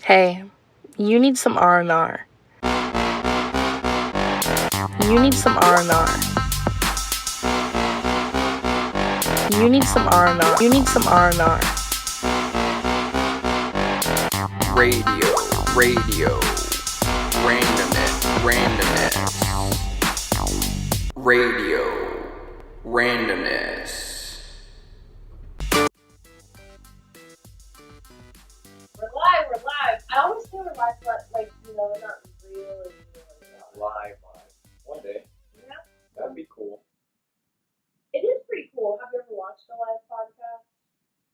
Hey, you need some R&R. You need some R&R. You need some R&R. You need some R&R. Radio, RaNdOmNeSs. Radio, RaNdOmNeSs. We're live. I always say we're live, but like, we're not really Live. One day. Yeah. That'd be cool. It is pretty cool. Have you ever watched a live podcast?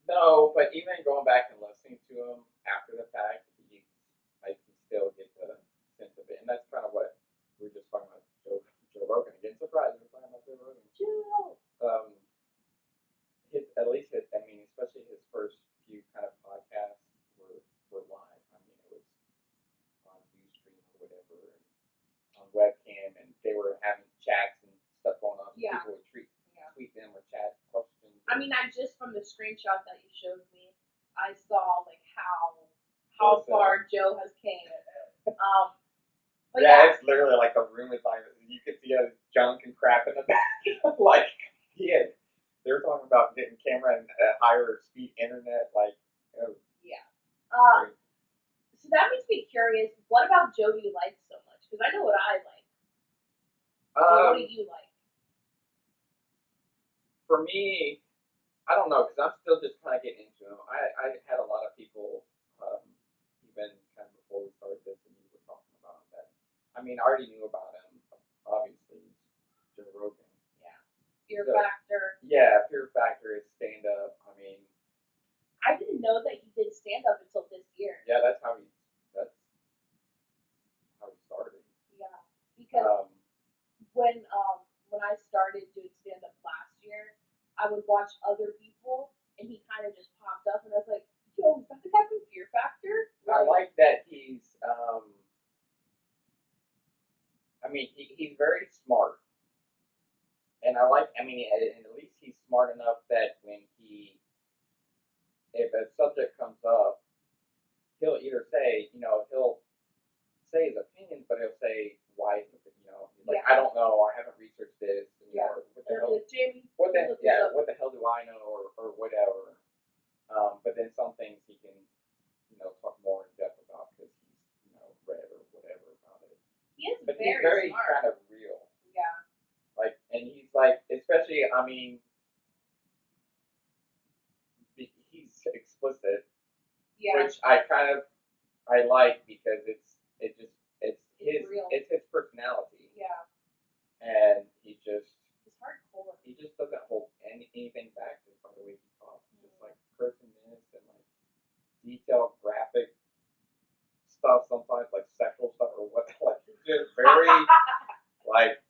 No, but even going back and listening to them after the fact, I can still get the sense of it. And that's kind of what we were just talking about Joe Rogan. Again, surprise, we're talking about Joe Rogan. Joe. Especially his first few kind of podcasts were live. I mean, it was on Ustream or whatever, and on webcam, and they were having chats and stuff going on. So Yeah. people would tweet them or chat questions. I mean, from the screenshot that you showed me, I saw like how far Joe has came. But yeah, it's literally like the room is like you could see his junk and crap in the back. Like they were talking about getting camera and higher speed internet. yeah. So that makes me curious. What about Joe do you like so much? Because I know what I like. What do you like? For me, I don't know, because I'm still just kind of getting into him. I had a lot of people, even kind of before we started this, and you were talking about him. I already knew about him, obviously, Joe Rogan. Yeah. Fear Factor. Yeah, Fear Factor is stand-up. I didn't know that he did stand-up until this year. Yeah, that's how he started. Yeah, because when I started doing stand-up last year, I would watch other people, and he kind of just popped up, and I was like, yo, is that the guy from Fear Factor? I like that he's, he's very smart. And at least he's smart enough that if a subject comes up, he'll either say, he'll say his opinions, but he'll say why is it, I don't know, I haven't researched this, or what the hell, Jamie, what the hell do I know, or whatever. But then some things he can, talk more in depth about because he's, read or whatever about it. He is but very he's very smart. kind of real. Yeah. And he's like, especially, he's explicit, which I like because it's his personality. Yeah. And he's hardcore. He just doesn't hold anything back just by the way he talks. Just like cursiness and like detailed graphic stuff, sometimes like sexual stuff or what, like just very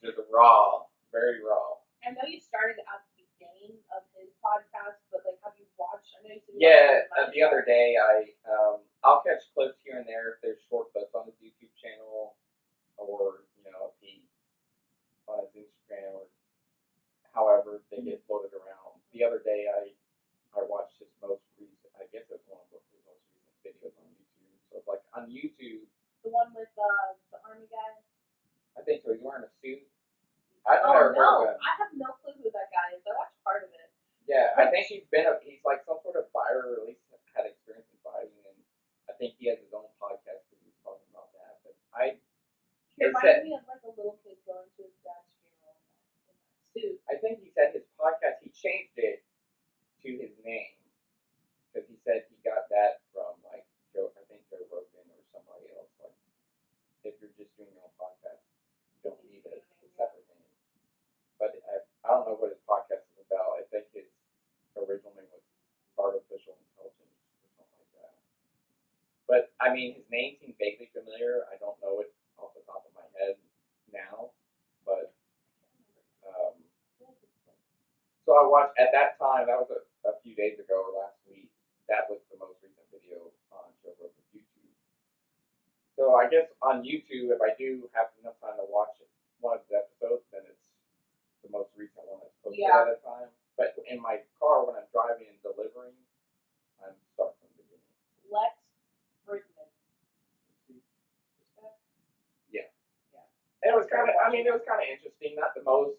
just raw, very raw. I know you started at the beginning of his podcast, but like, have you watched? I know you said the other day I'll catch clips here and there if there's short clips on his YouTube channel, or if he on his Instagram, or however they get floated around. The other day I watched his most recent, I guess it was one of his most recent videos on YouTube. So it's like on YouTube. The one with the army guy? I think so. He's wearing a suit. I have no clue who that guy is. I watched part of it. Yeah, I think he's like some sort of fighter, or at least had experience in fighting, and I think he has his own podcast because he was talking about that. But it reminded me of like a little kid going to his dad's funeral in that suit. I think he said his podcast, he changed it to his name because he said he got that from like Joe Rogan or somebody else. Like, if you're just doing your own podcast, you don't need a separate name. But I don't know what his podcast is about. I think his original name was Artificial Intelligence or something like that. But his name seemed vaguely familiar. I don't know it off the top of my head now, but so I watched at that time. That was a few days ago or last week. That was the most recent video on Joe Rogan's YouTube. So I guess on YouTube, if I do have enough time to watch one of the episodes, then it's the most recent one that's posted at a time. But in my car when I'm driving and delivering, I'm starting from the beginning. Lex Fridman. mean, it was kind of interesting. Not the most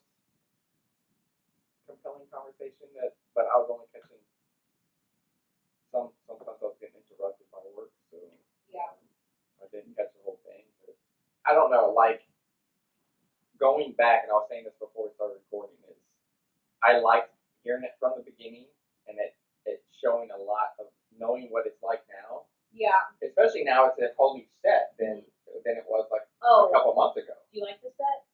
compelling conversation, but I was only catching sometimes I was getting interrupted by work, so Yeah. I didn't catch the whole thing. But I don't know, like going back, and I was saying this before we started recording, is I liked hearing it from the beginning, and it's showing a lot of knowing what it's like now. Yeah. Especially now, it's a whole new set than it was like Oh. a couple months ago. Do you like the set?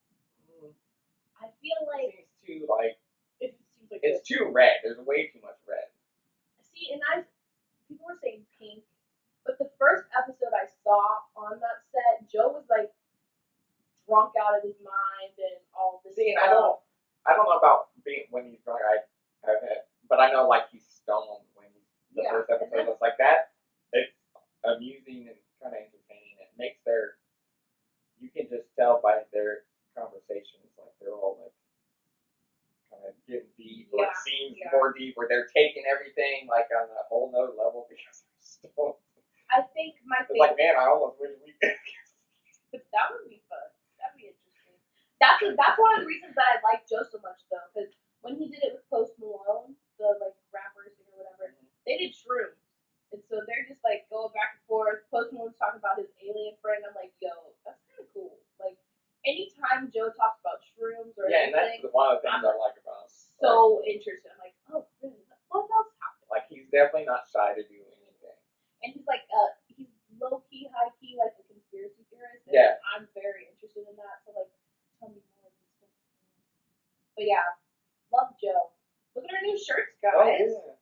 I feel like It seems too like it seems like it's too red. There's way too much red. See, and people were saying pink, but the first episode I saw on that set, Joe was like drunk out of his mind and all this. See, stuff. I don't know about being when he's drunk. But I know like he's stoned when he's the first episode. It's like that. It's amusing and kind of entertaining. It makes you can just tell by their conversations, like they're all like kind of getting deep, or it seems more deep, where they're taking everything like on a whole nother level because they're stoned. I think my favorite. It's like, man, I almost wish we could. But that would be fun. That'd be interesting. That's one of the reasons that I like Joe so much, though, because when he did it with Post Malone, the like rapper singer or whatever, they did shrooms, and so they're just like going back and forth. Post Malone's talking about his alien friend. I'm like, yo, that's kind of cool. Like anytime Joe talks about shrooms or anything, and that's one of the things I like about him. So interested. I'm like, oh, really? What else happened? Like he's definitely not shy to do anything. And he's like, he's low key, high key, like a conspiracy theorist. And yeah. I'm very interested in that. So like, tell me more of this stuff. But yeah, love Joe. Look at our new shirts, guys. Oh, yeah.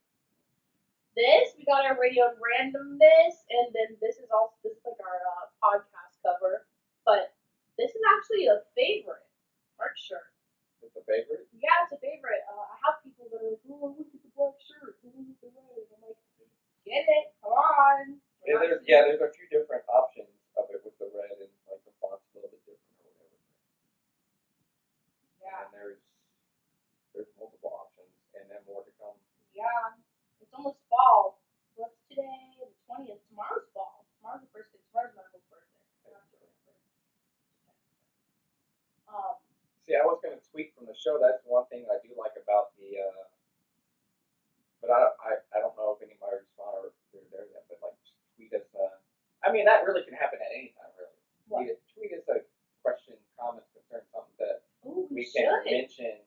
This, we got our radio RaNdOmNeSs, and then this is like our podcast cover. But this is actually a favorite merch shirt. It's a favorite? Yeah, it's a favorite. I have people that are like, oh, look at the black shirt. Look at the red. I'm like, get it. Come on. There's a few different options of it with the red, and like the font's a little bit different or whatever. Yeah. And there's multiple options, and then more to come. Yeah. It's almost fall. What's today? The 20th. Tomorrow's fall. Tomorrow's the first day. Tomorrow's Michael's birthday. I have to remember. See, I was going to tweet from the show. That's one thing I do like about the, but I don't know if anybody responded or if they're there yet, but like just tweet us. I mean, that really can happen at any time, really. What? Tweet us a question, comment, concern, something that we should. can mention.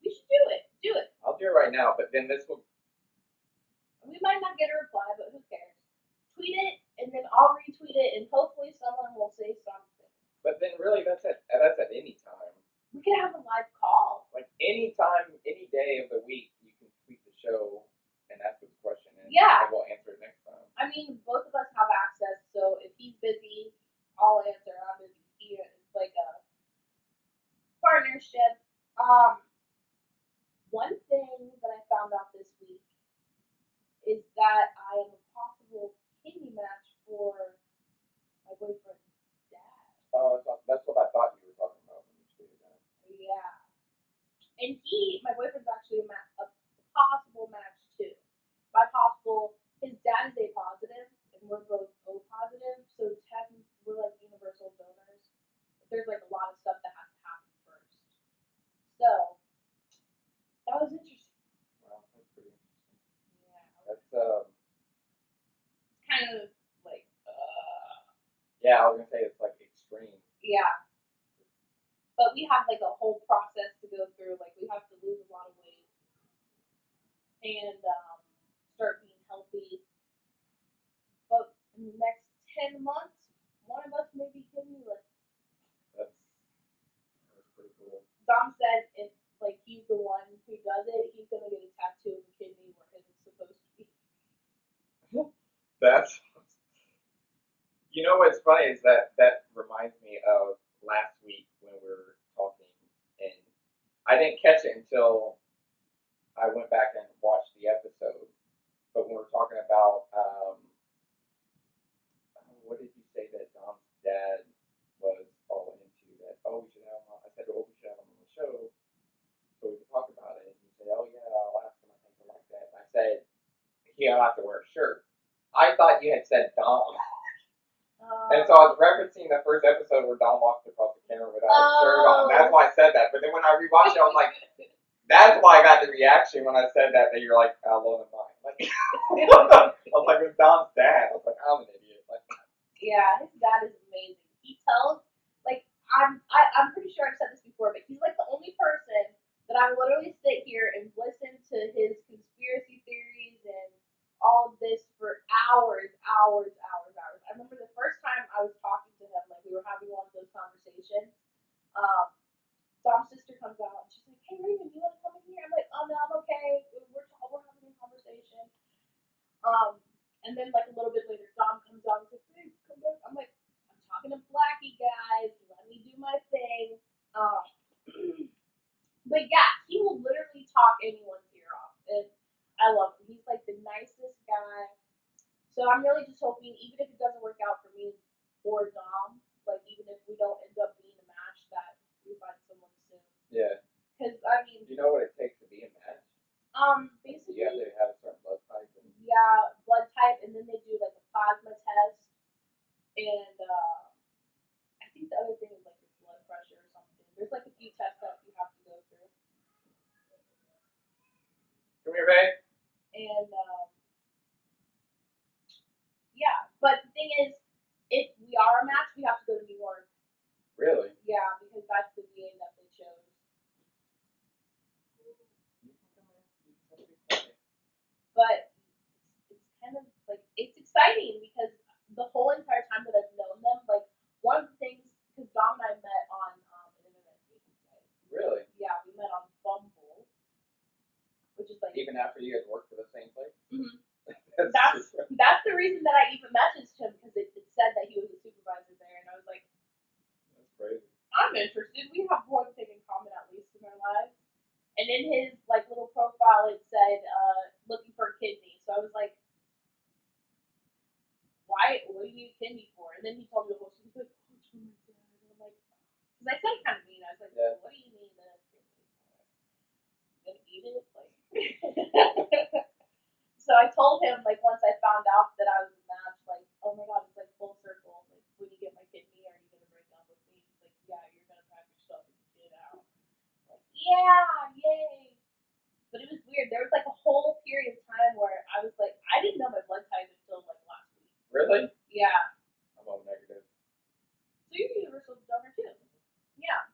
We should do it. Do it. I'll do it right now, but then this will. We might not get a reply, but who cares? Tweet it, and then I'll retweet it, and hopefully someone will say something. But then really, that's at any time. We could have a live call. Like any time, any day of the week, you can tweet the show and ask us a question, and we'll answer it next time. I mean, both of us have access, so if he's busy, I'll answer. I'm busy. It's like a partnership. One thing that I found out this week is that I am a possible kidney match for my boyfriend's dad. Oh, that's what I thought you were talking about when you tweeted that. Yeah. And my boyfriend's actually a possible match too. By possible, his dad is A positive, and we're both O positive, so technically we're like universal donors. But there's like a lot of stuff that has to happen first. So, that was interesting. Wow, that's pretty interesting. Yeah. That's It's kind of like, Yeah, I was gonna say it's like extreme. Yeah. But we have like a whole process to go through. Like we have to lose a lot of weight and start being healthy. But in the next 10 months, one of us may be kidneyless. That's pretty cool. Dom said if like he's the one who does it, he's gonna get a tattoo of a kidney where his is supposed to be. That's. You know what's funny is that reminds me of last week when we were talking, and I didn't catch it until I went back and watched the episode. But when we were talking about what did you say that Dom's dad was all into? That we should have him on. I said, we should have him on the show so we can talk about it. And you said, oh yeah, I'll ask him. I think he'll like that. And I said, he'll have to wear a shirt. I thought you had said Dom. And so I was referencing the first episode where Dom walked across the camera without a shirt on. That's why I said that. But then when I rewatched it, I was like, that's why I got the reaction when I said that you're like, I love it mine. Like, I was like, it was Dom's dad. I was like, I'm an idiot. Like, Yeah, his dad is amazing. He tells, like, I'm pretty sure I've said this before, but he's like the only person that I literally sit here and listen to his conspiracy theories and all of this for hours. I remember the first time I was talking to him, like we were having one of those conversations. Dom's sister comes out and she's like, "Hey Raven, you want to come in here?" I'm like, "Oh no, I'm okay. We're having a conversation." And then like a little bit later, Dom comes out and says, "Hey, come back." I'm like, "I'm talking to Blackie, guys. Let me do my thing." Um, but yeah, he will literally talk anyone's ear off, and I love him. He's like the nicest guy. So I'm really just hoping, even if it doesn't work out for me or Dom, like even if we don't end up being a match, that we find someone soon. yeah. Because I mean, Do you know what it takes to be a match? basically, You have to have a certain blood type. And... yeah, blood type, and then they do like a plasma test, and I think the other thing is like your blood pressure or something. There's like a few tests that you have to go through, Come here, babe. and yeah. But the thing is, if we are a match, we have to go to New York. Really? Yeah, because that's the VA that they chose. But it's kind of like it's exciting because the whole entire time that I've known them, like one of the things, because Dom and I met on an internet dating site. Really? Yeah, we met on Bumble, which is like Even after you had worked for the same place? Mhm. That's the reason that I even messaged him, because it said that he was a supervisor there, and I was like, That's crazy. I'm interested. We have one thing in common at least in our lives. And in his like little profile, it said looking for a kidney. So I was like, why? What do you need a kidney for? And then he told me the whole story. He's like, oh, it's for my dad. And I'm like, because I said kind of mean. I was like, Yeah. what do you need a kidney for? You gonna eat it? Like. So I told him, like, once I found out that I was a match, like, oh my god, it's like full circle. Like, when you get my kidney, are you gonna break up with me? He's like, yeah, you're gonna pack your stuff and get out. Like, yeah, yay. But it was weird. There was like a whole period of time where I was like, I didn't know my blood type until like last week. Really? Yeah. I'm O negative. So you're universal donor too. Yeah.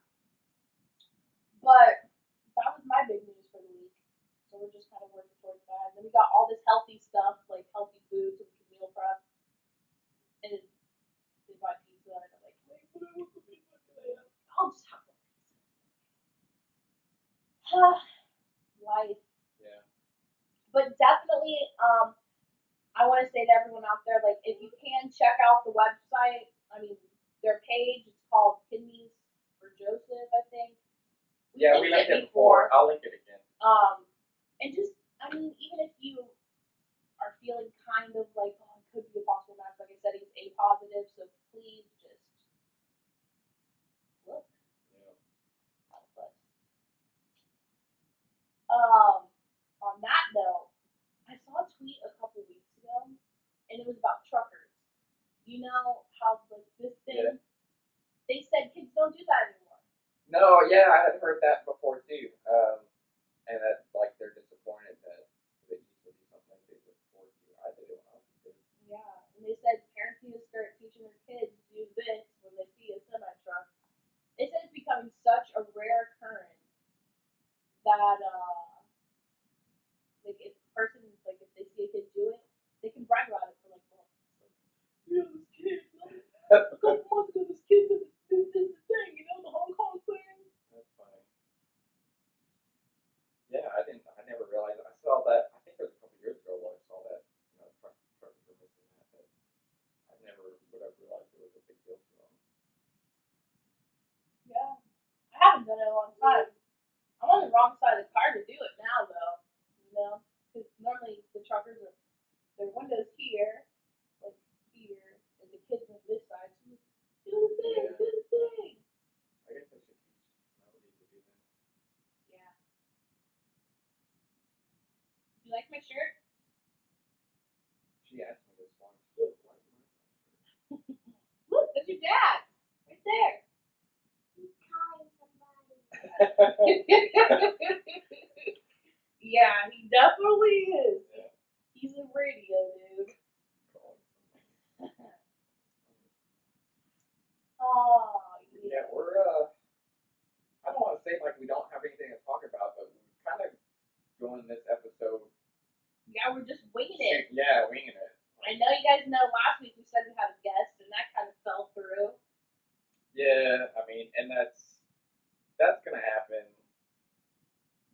But that was my big news for the week. So we're just kind of working towards that. And then we got all this healthy stuff, like healthy foods, so we can meal prep. And they buy pizza, and I'm like, wait, what I want for pizza? I'll just have one pizza. Life. Yeah. But definitely, I want to say to everyone out there, like, if you can check out the website, I mean, their page, it's called Kidneys for Joseph, I think. We linked it before. I'll link it again. And just, I mean, even if you are feeling kind of like, oh, it could be a possible match, like I said, he's A positive, so please just look. Yeah. Help us. On that note, I saw a tweet a couple weeks ago, and it was about truckers. You know how like this thing? Yeah. They said kids don't do that anymore. No, yeah, I had heard that before too. And that like they're disappointed that they used to be something they look forward to. I did it when I was a kid. Yeah, and they said parents need to start teaching their kids to do this when they see a semi truck. They said it's becoming such a rare occurrence that like if a person like if they see a kid do it, they can brag about it for like months. Like, yeah, this kid. A couple months ago, this kid did this thing, you know, the Hong Kong thing. That's funny. Yeah, I never realized. I saw that. I think it was a couple years ago when I saw that. You know, truckers were missing that. But I never would have realized it was a big deal to them. Yeah, I haven't done it in a long time. I'm on the wrong side of the car to do it now, though. You know, because normally the truckers are their windows here, like here, and the kids on this side. So do the thing, do the thing. I guess I should teach Melody to do that. Yeah. You like my shirt? She asked me this once. She's like, why do you like that shirt? dad. Right there. He's calling somebody. Yeah, he definitely is. Yeah. He's a radio dude. Oh, Yeah, we're I don't want to say like we don't have anything to talk about, but we're kind of doing this episode. Yeah, we're just winging it. Yeah, winging it. I know you guys know last week we said we had a guest, and that kind of fell through. Yeah, I mean, and that's gonna happen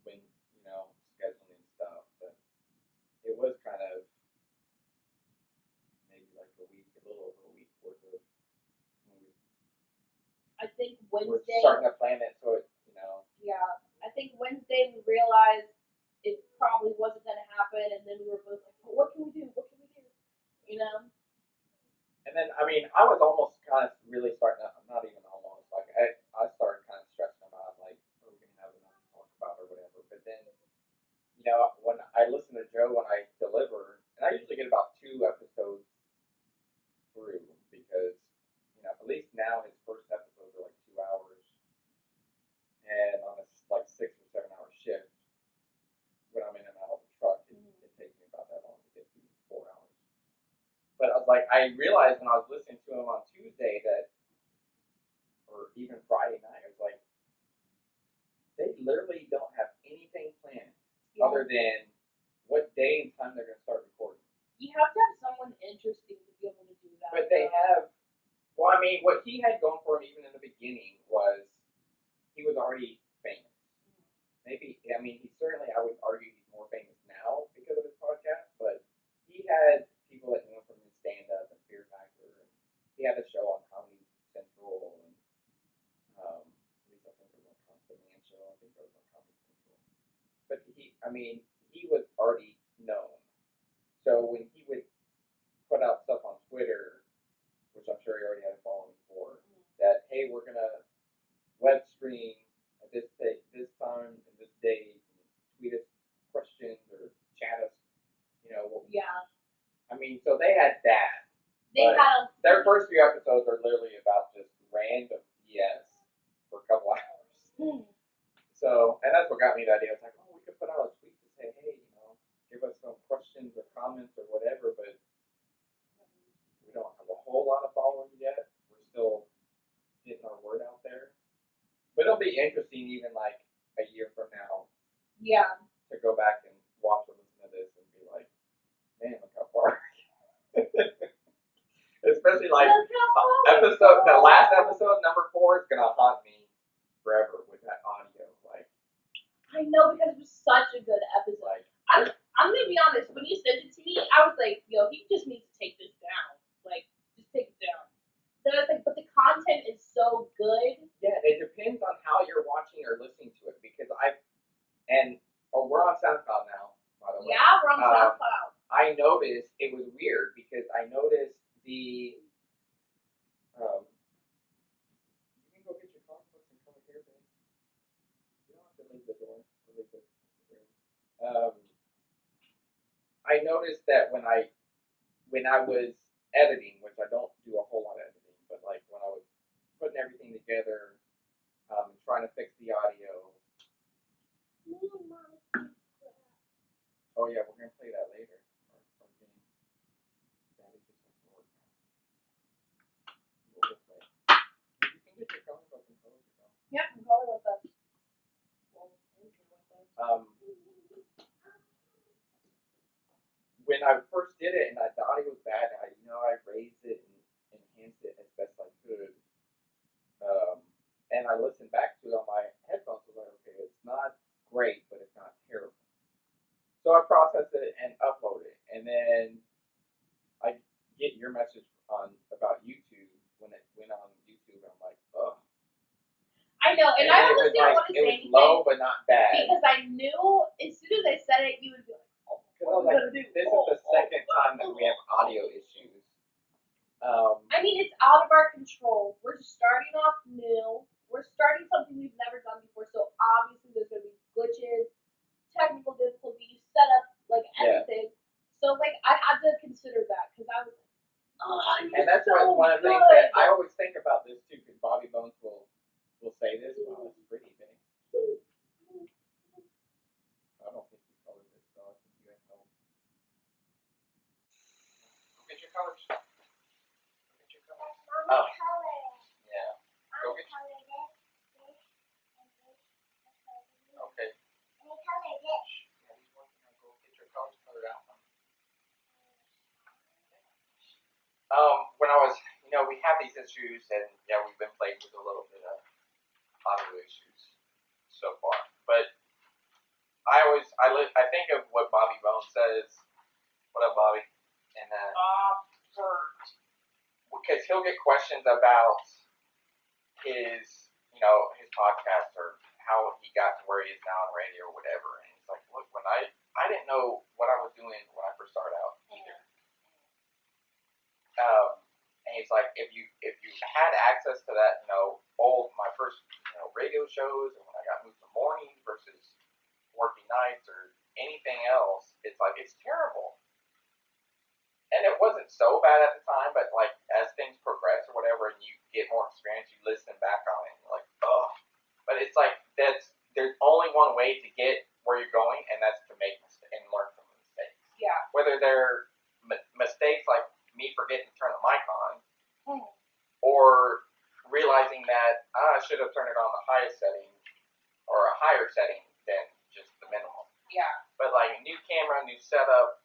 when scheduling stuff. But it was kind of maybe like a little over a week worth of. I think We're Wednesday. starting to plan it so it, Yeah, I think Wednesday we realized it probably wasn't going to happen, and then we were both like, well, what can we do? What can we do? You know? And then, I mean, I was almost kind of really starting to, not even almost, like, I started kind of stressing about, like, are we going to have enough to talk about or whatever. But then, when I listen to Joe when I deliver, and I usually get about 2 episodes through because, at least now his first episodes are like 2 hours. And on a, like, 6 or 7 hour shift, when I'm in and out of the truck, it takes me about that long to get through 4 hours. But I was like, I realized when I was listening to him on Tuesday that, or even Friday night, I was like, they literally don't have anything planned other than what day and time they're going to start recording. You have to have someone interesting to be able to do that. But they have, well, I mean, what he had going for him even in the beginning was he was already famous. Maybe, I mean, I would argue he's more famous now because of his podcast, but he had people that knew him from his stand-up and Fear Factor, and he had a show on Comedy Central, and at least I think it was on The Man Show, I think it was on Comedy Central. But he was already known. So when he would put out stuff on Twitter, which I'm sure he already had a following for, that, hey, we're going to web stream at this time and this date, and tweet us questions or chat us, Yeah. I mean, so they had that. They had Their first few episodes are literally about just random BS for a couple hours. So, and that's what got me the idea. I was like, oh, we could put out a tweet to say, hey, give us some questions or comments or whatever, but we don't have a whole lot of followers yet. We're still getting our word out there. But it'll be interesting even like a year from now. Yeah. To go back and watch or listen to this and be like, man, look how far. Especially like the last episode, number 4, is gonna haunt me forever with that audio. Like, I know, because it was such a good episode. Like, I'm gonna be honest. When you sent it to me, I was like, yo, he just needs to take this down. Like, just take it down. Then I was like, but the content is so good. Yeah, it depends on how you're watching or listening to it because we're on SoundCloud now, by the way. Yeah, we're on SoundCloud. I noticed it was weird because I noticed the you can go get your comic books and come here, babe. You don't have to leave the door. Leave the room. I noticed that when I was editing, which I don't do a whole lot of editing, but like when I was putting everything together, trying to fix the audio. Oh yeah, we're gonna play that later. Our game. Daddy just has to work now. We'll play. You can get your comic book and color to go. Yep, and color with us. Well, anything with us. When I first did it and I thought it was bad, I raised it and enhanced it as best I could. And I listened back to it on my headphones. I was like, okay, it's not great, but it's not terrible. So I processed it and uploaded it, and then I get your message about YouTube when it went on YouTube. And I'm like, ugh. I know, and I almost didn't want to say It was anything. low, but not bad. Because I knew as soon as I said it, you would be like, oh, what are we gonna do? This is the second time that we have audio issues. I mean, it's out of our control. We're starting off new. We're starting something we've never done before, so obviously there's going to be glitches, technical difficulties, setup, like everything. Yeah. So, like, I had to consider that because I was like, oh, and that's one of the things that I always think about. we have these issues, and yeah, we've been plagued with a little bit of audio issues so far. But I think of what Bobby Bone says. What up, Bobby? And because he'll get questions about his, his podcast or how he got to where he is now in radio or whatever. And he's like, look, when I didn't know what I was doing when I first started out either. And he's like, if you had access to that, my first, radio shows, and when I got moved to mornings versus working nights or anything else, it's like, it's terrible. And it wasn't so bad at the time, but like as things progress or whatever, and you get more experience, you listen back on it, and you're like, ugh. But it's like there's only one way to get where you're going, and that's to make mistakes and learn from the mistakes. Yeah. Whether they're mistakes like me forgetting to turn the mic on, or realizing that I should have turned it on the highest setting or a higher setting than just the minimum. Yeah. But like a new camera, new setup.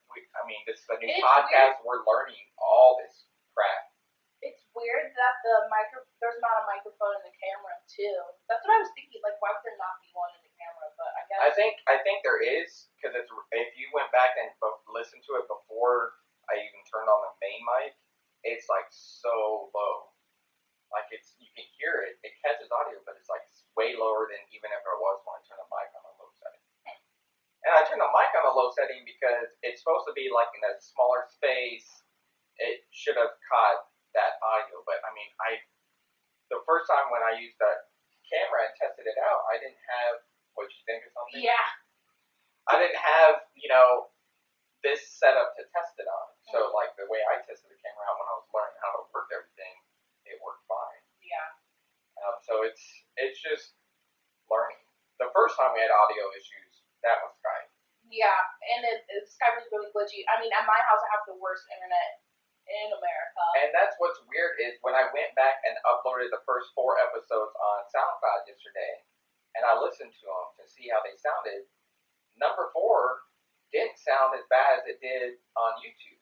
This is a new podcast. Weird. We're learning all this crap. It's weird that there's not a microphone in the camera too. That's what I was thinking. Like, why would there not be one in the camera? But I guess I think there is, because it's, if you went back and listened to it before I even turned on the main mic, it's like so low. Like you can hear it. It catches audio, but it's like way lower than even if it was when I turned the mic on a low setting. And I turned the mic on a low setting because it's supposed to be like in a smaller space. It should have caught that audio, but the first time when I used that camera and tested it out, I didn't have, what you think or something? Yeah. I didn't have, this setup to test it on. So like the way I tested the camera out when I was learning how to work everything, it worked fine. Yeah. So it's just learning. The first time we had audio issues, that was Skype. Yeah, and Skype was really glitchy. At my house, I have the worst internet in America. And that's what's weird is when I went back and uploaded the first 4 episodes on SoundCloud yesterday, and I listened to them to see how they sounded, number 4 didn't sound as bad as it did on YouTube.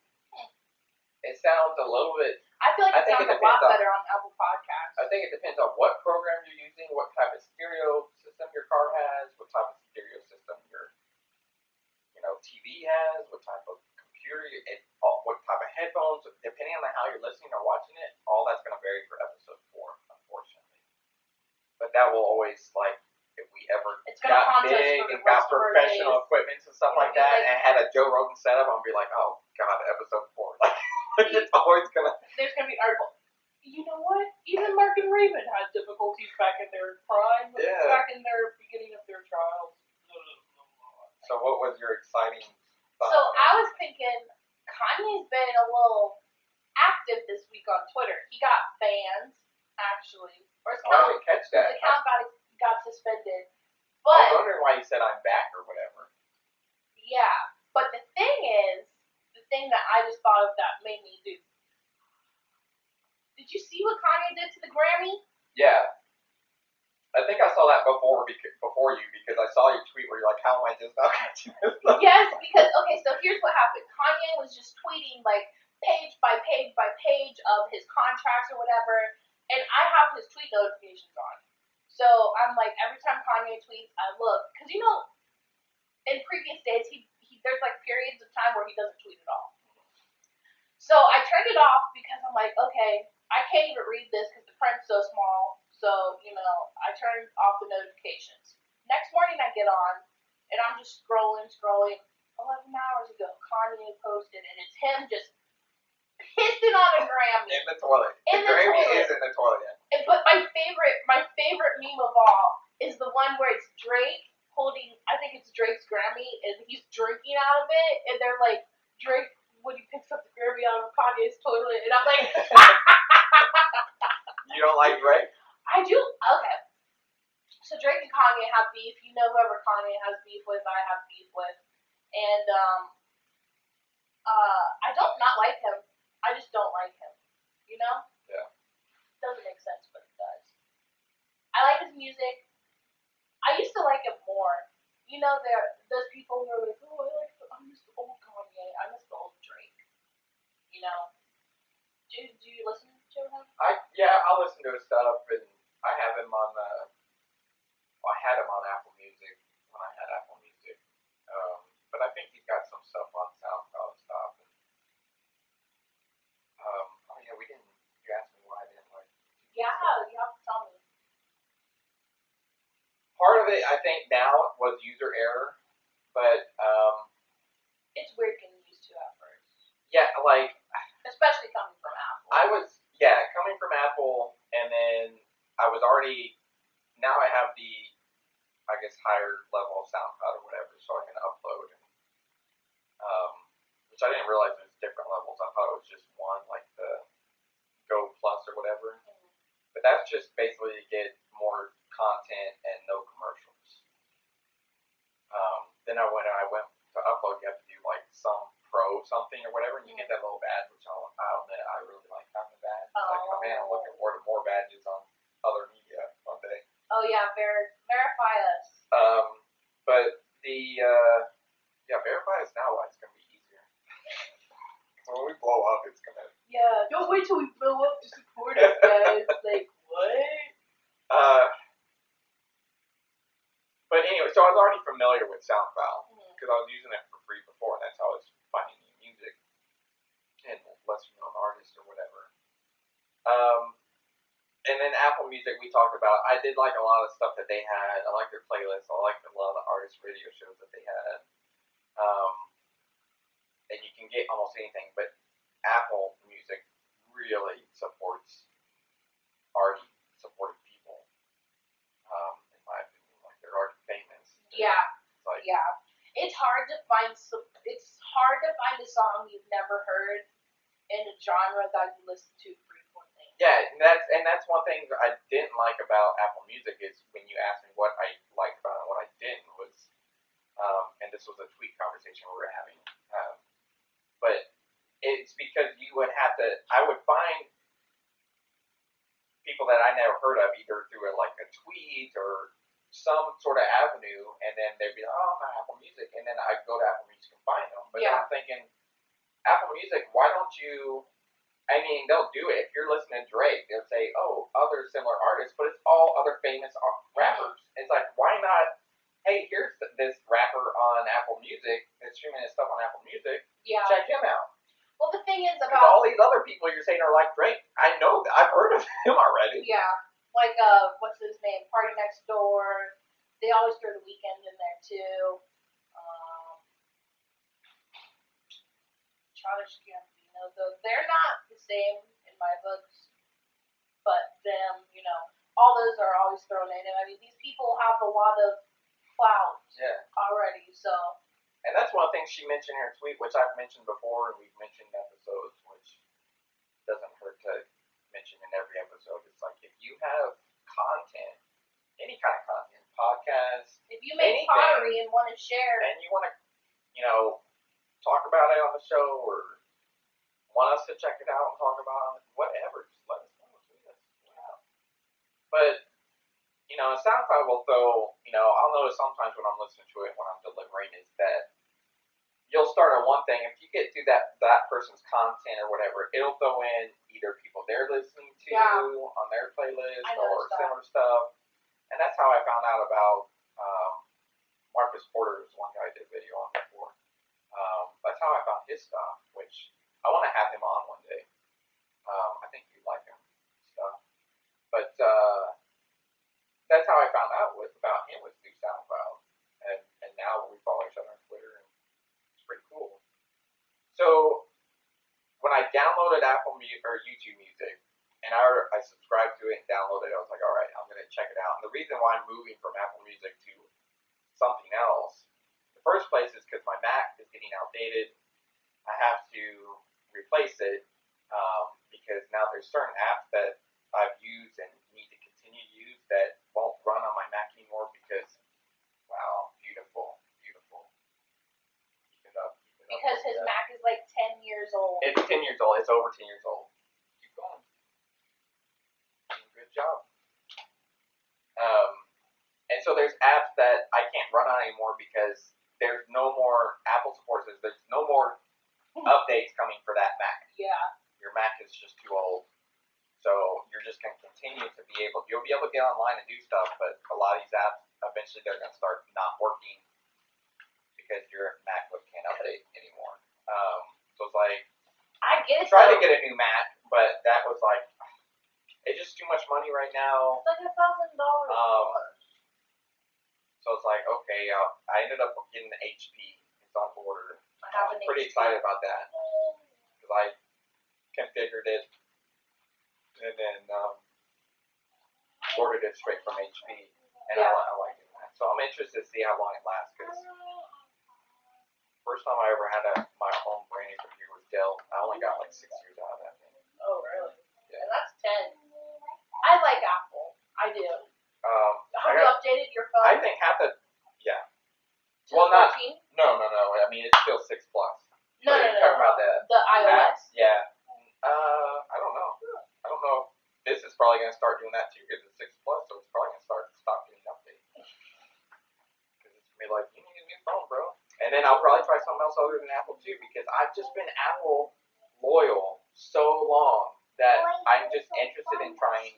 It sounds a little bit... I feel like it sounds a lot better on Apple Podcasts. I think it depends on what program you're using, what type of stereo system your car has, what type of stereo system your TV has, what type of computer, what type of headphones, depending on how you're listening or watching it, all that's going to vary for episode 4, unfortunately. But that will always, like, if we ever got big and got professional equipment and stuff like that, and had a Joe Rogan setup, I'm going to be like, oh, God, episode 4. Like, it's always going to... There's going to be an article. You know what? Even Mark and Raven had difficulties back in their prime, back in their beginning of their trials. So what was your exciting thought? So I was thinking, Kanye's been a little active this week on Twitter. He got banned, actually. Or his I didn't catch that. His account got suspended. I was But wondering why he said I'm back or whatever. yeah, but the thing that I just thought of that made me do. Did you see what Kanye did to the Grammy? Yeah. I think I saw that before you because I saw your tweet where you're like, how am I just not catching this stuff? Yes, because, okay, so here's what happened. Kanye was just tweeting, like, page by page by page of his contracts or whatever, and I have his tweet notifications on. So I'm like, every time Kanye tweets, I look. Because, in previous days, there's, like, periods of time where he doesn't tweet at all. So I turned it off because I'm like, okay, I can't even read this because the print's so small. So, I turned off the notifications. Next morning I get on, and I'm just scrolling. 11 hours ago, Kanye posted, and it's him just pissing on a Grammy. In the toilet. The Grammy is in the toilet. But my favorite meme of all is the one where it's Drake holding, I think it's Drake's Grammy, and he's drinking out of it, and they're like, Drake, when he picks up the Grammy out of Kanye's toilet, and I'm like, You don't like Drake? I do. Okay. So Drake and Kanye have beef. Whoever Kanye has beef with, I have beef with. And I don't not like him. I just don't like him. Yeah. Doesn't make sense, but it does. I like his music. I used to like him more. Those people who are like, oh, I miss the old Kanye. I miss the old Drake. Do you listen to him? radio stuff, and I have him on I had him on Apple Music when I had Apple Music, but I think he's got some stuff on SoundCloud and stuff. And, oh yeah, we didn't. You asked me why I didn't like. Yeah, you have to tell me. Part of it, I think, now was user error, but It's weird getting used to at first, yeah, like especially coming from Apple. I was coming from Apple, and then I was already. Now I have the, I guess, higher level of SoundCloud or whatever, so I can upload. And, which I didn't realize there's different levels. I thought it was just one, like the Go Plus or whatever. But that's just basically to get more content and no commercials. Then when I went to upload, you have to do like some pro something or whatever, and you get that little badge, which I'll admit I really like having a badge. It's like, oh man, I'm looking forward to more badges on other media one day. Oh yeah, verify us. But the verify us now. It's gonna be easier. When we blow up, it's gonna. Yeah, don't wait till we blow up to support us, guys. Like what? But anyway, so I was already familiar with SoundCloud because I was using it for free before, and that's how I was finding new music and lesser known artists or whatever. And then Apple Music, we talked about. I did like a lot of stuff that they had. I liked their playlists. I liked a lot of the artist radio shows that they had. And you can get almost anything, but Apple Music really supports already supported people. In my opinion, like they're already famous. Yeah. Like, yeah. It's hard to find a song you've never heard in a genre that you listen to frequently. Yeah, and that's one thing that I didn't like about Apple Music is when you asked me what I liked about it and what I didn't was, and this was a tweet conversation we were having, but it's because I would find people that I never heard of either through a tweet or some sort of avenue, and then they'd be like, oh, I'm on Apple Music, and then I'd go to Apple Music and find them. But then I'm thinking, Apple Music, why don't you? I mean, they'll do it. If you're listening to Drake, they'll say, oh, other similar artists, but it's all other famous rappers. It's like, why not? Hey, here's this rapper on Apple Music that's streaming his stuff on Apple Music. Yeah. Check him out. Well, the thing is Because about all these other people you're saying are like Drake. I know that. I've heard of him already. Yeah, like what's his name? Party Next Door. They always throw The Weeknd in there too. Childish Gambino. Though they're not the same in my books, but them, all those are always thrown in. I mean, these people have a lot of clout already, so. And that's one of the things she mentioned in her tweet, which I've mentioned before, and we've mentioned in episodes, which doesn't hurt to mention in every episode. It's like, if you have content, any kind of content, podcast, if you make pottery and want to share, and you want to, talk about it on the show, or want us to check it out and talk about it, whatever, just let us know. Tweet us. Wow. But, SoundCloud will throw, I'll notice sometimes when I'm listening to it, when I'm delivering, is that you'll start on one thing. If you get through that person's content or whatever, it'll throw in either people they're listening to on their playlist or similar stuff. And that's how I found out about Marcus Porter, who's one guy I did a video on before. That's how I found his stuff, which I want to have him on one day. I think you'd like him stuff. But that's how I found out about him was through SoundCloud. And now we follow each other on Twitter, and it's pretty cool. So when I downloaded Apple Music or YouTube Music, and I subscribed to it and downloaded it, I was like, all right, I'm going to check it out. And the reason why I'm moving from Apple Music to something else, the first place is because my Mac is getting outdated. I have to replace it because now there's certain apps that I've used and need to continue to use that won't run on my Mac anymore because, wow, beautiful. Keep it up. Because his Mac is like 10 years old. It's 10 years old. It's over 10 years old. Keep going. Good job. And so there's apps that I can't run on anymore because there's no more Apple supports this. There's no more updates coming for that Mac. Yeah. Your Mac is just too old. So you're just just going to continue to be able. You'll be able to get online and do stuff, but a lot of these apps eventually they're going to start not working because your MacBook can't update anymore. So it's like I get it. try to though. get a new Mac, but that was like it's just too much money right now. It's like $1,000. So it's like okay, I ended up getting the HP. It's on order. I have an Pretty HP. excited about that because I configured it and then ordered it straight from HP, and Yeah. I like doing that. So I'm interested to see how long it lasts because first time I ever had my own brand new computer was Dell. I only got like 6 years out of that thing. Oh, really? Yeah. And that's 10. I like Apple. I do. Have you updated your phone? I think half the to well, the not 14? no. I mean it's still 6 plus. No, But no, you're no, talking no. about The iOS. apps? Yeah. I don't know. I don't know. This is probably going to start doing that too because it's 6 plus, so it's probably going to stop getting updates. Because it's going to be like, you need a new phone, bro. And then I'll probably try something else other than Apple too because I've just been Apple loyal so long that I'm just interested in trying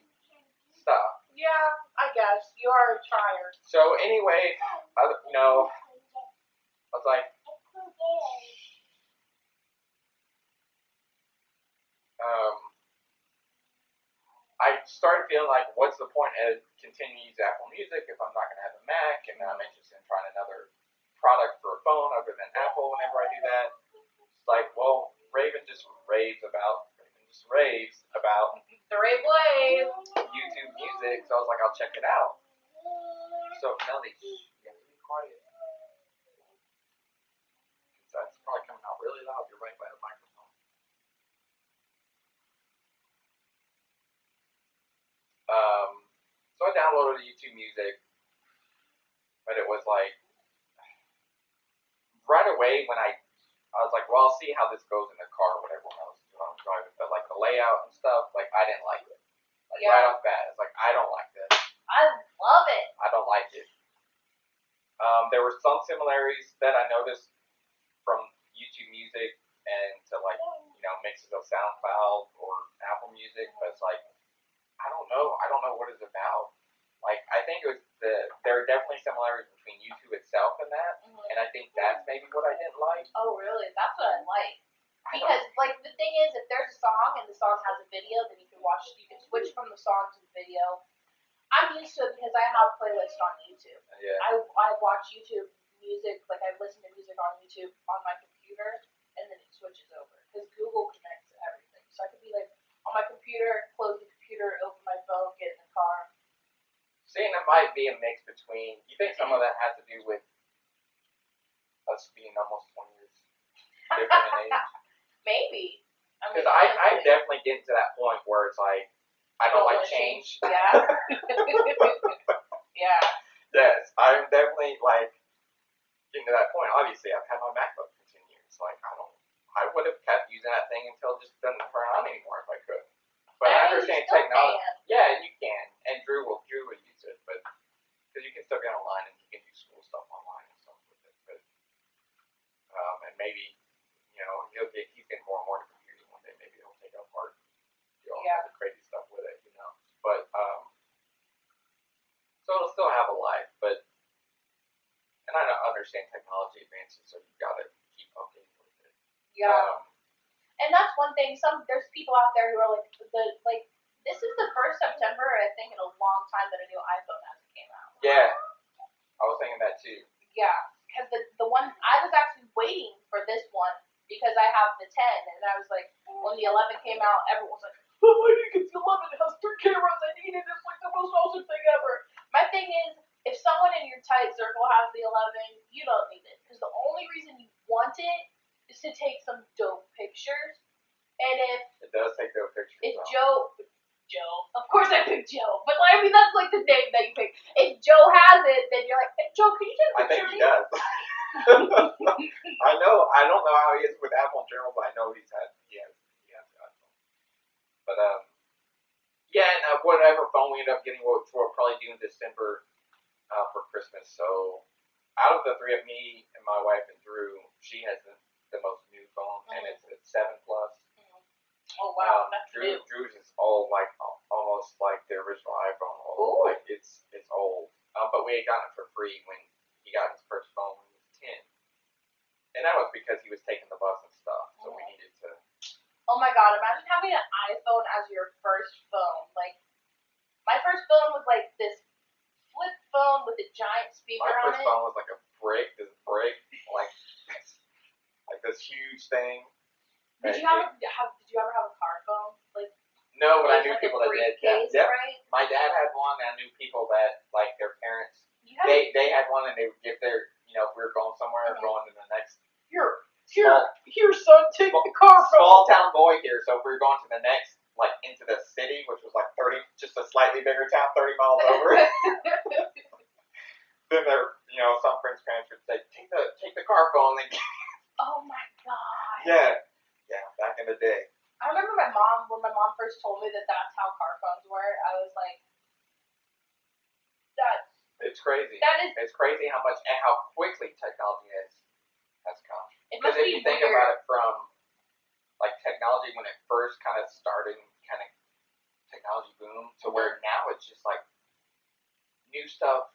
stuff. Yeah, I guess. You are a trier. So anyway, I was like, I started feeling like, what's the point of continuing to use Apple Music if I'm not going to have a Mac, and I'm interested in trying another product for a phone other than Apple whenever I do that. It's like, well, Raven just raves about TheRaveWave. YouTube Music, so I was like, I'll check it out. So, Melly, you have to be quiet. That's probably coming out really loud. You're right by the microphone. So I downloaded YouTube Music, but it was like right away when I was like, well, I'll see how this goes in the car, whatever when I was driving. But like the layout and stuff, like I didn't like it. Like Yeah. right off the bat, it's like I don't like this. I love it. I don't like it. There were some similarities that I noticed from YouTube Music and to like mixes of SoundCloud or Apple Music, but it's like I don't know what it's about. Like I think it was there are definitely similarities between YouTube itself and that, and I think that's maybe what I didn't like. Oh, really? That's what I like. Because, like, the thing is, if there's a song and the song has a video, then you can switch from the song to the video. I'm used to it because I have playlists on YouTube. Yeah. I watch YouTube music, like I listen to music on YouTube on my computer, and then it switches over. Because Google connects to everything. So I could be like, on my computer, close the computer, open my phone, get in the car. Seeing it might be a mix between, you think some of that has to do with us being almost 20 years different in age? Maybe. Because I'm definitely getting to that point where it's like, I don't like change. Yeah. Yeah. Yes, I'm definitely like getting to that point. Obviously, I've had my MacBook for 10 years. Like, I would have kept using that thing until it just doesn't turn on anymore if I could. But I understand technology. Yeah, you can. And Drew will use it, but because you can still get online and you can do school stuff online and stuff with it. But and maybe he's getting more and more into computing one day. Maybe he'll take it apart, do all kinds of crazy stuff with it, But so it'll still have a life, but and I understand technology advances, so you gotta keep updating with it. Yeah. And that's one thing. There's people out there who are like, this is the first September, I think, in a long time that a new iPhone hasn't came out. Yeah, I was thinking that too. Yeah, because the one I was actually waiting for this one because I have the 10, and I was like, when the 11 came out, everyone was like, oh, I need to get the 11. It has 3 cameras. I need it. It's like the most awesome thing ever. My thing is, if someone in your tight circle has the 11, you don't need it because the only reason you want it is to take some dope pictures. And it does take dope pictures. If Joe, of course I picked Joe, but I mean that's like the name that you pick. If Joe has it, then you're like, hey, Joe, can you take a picture of me? I think he does. I don't know how he is with Apple in general, but I know he has iPhone. But yeah, and whatever phone we end up getting, we'll probably do in December for Christmas. So out of the three of me and my wife and Drew, she has the most new phone, and it's 7 plus. Oh wow, that's new. Drew's is all like almost original iPhone. Ooh. Like it's old. But we had gotten it for free when he got his first phone when he was 10. And that was because he was taking the bus and stuff. So we needed to. Oh my god, imagine having an iPhone as your first phone. Like, my first phone was like this flip phone with a giant speaker My on first it. phone was like a brick, like this huge thing. Did you ever have a car phone? Like, no, but I like knew a people that did. briefcase, Yep. right? My dad had one, and I knew people that, like, their parents, You had they had one, and they would give their, if we were going somewhere, going to the next, here, son, take the car small town boy here. So if we were going to the next, like, into the city, which was like 30, just a slightly bigger town, 30 miles over. Then there, some friends' parents would say, take the car phone. And Oh my god. yeah, back in the day. I remember when my mom first told me that that's how car phones were, I was like, It's crazy. that is, It's crazy how much and how quickly technology has come. it Because must if be you think weird. about it from like technology when it first kind of started, kind of technology boom, to where now it's just like new stuff,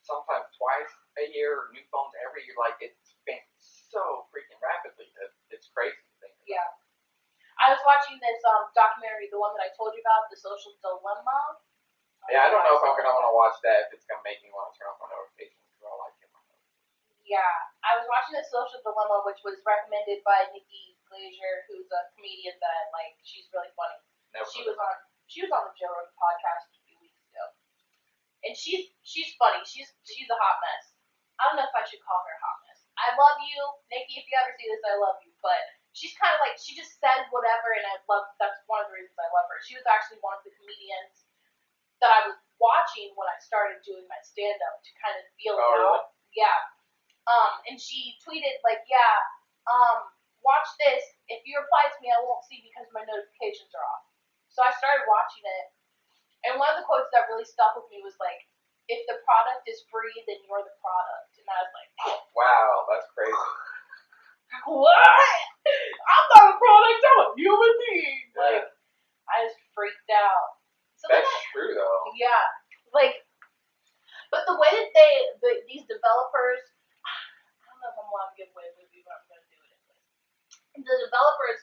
sometimes twice a year, new phones every year. Like it's been so freaking rapidly that it's crazy to think about. Yeah. I was watching this documentary, the one that I told you about, The Social Dilemma. Yeah, I don't know if I'm gonna want to watch that. If it's gonna make me want to turn off my notifications because I like it. Yeah, I was watching The Social Dilemma, which was recommended by Nikki Glaser, who's a comedian that she's really funny. Never She was on the Joe Rogan podcast a few weeks ago, and she's funny. She's a hot mess. I don't know if I should call her a hot mess. I love you, Nikki. If you ever see this, I love you. But she's kind of like, she just says whatever, and that's one of the reasons I love her. She was actually one of the comedians that I was watching when I started doing my stand-up to kind of feel it out. Yeah. And she tweeted watch this. If you reply to me, I won't see because my notifications are off. So I started watching it, and one of the quotes that really stuck with me was like, if the product is free, then you're the product. And I was like, wow, that's crazy. what? I'm not a product, I'm a human being. Yeah. Like, I just freaked out. So That's true though. yeah. But the way that these developers, I don't know if I'm allowed to give away a movie, but I'm going to do it anyways. The developers,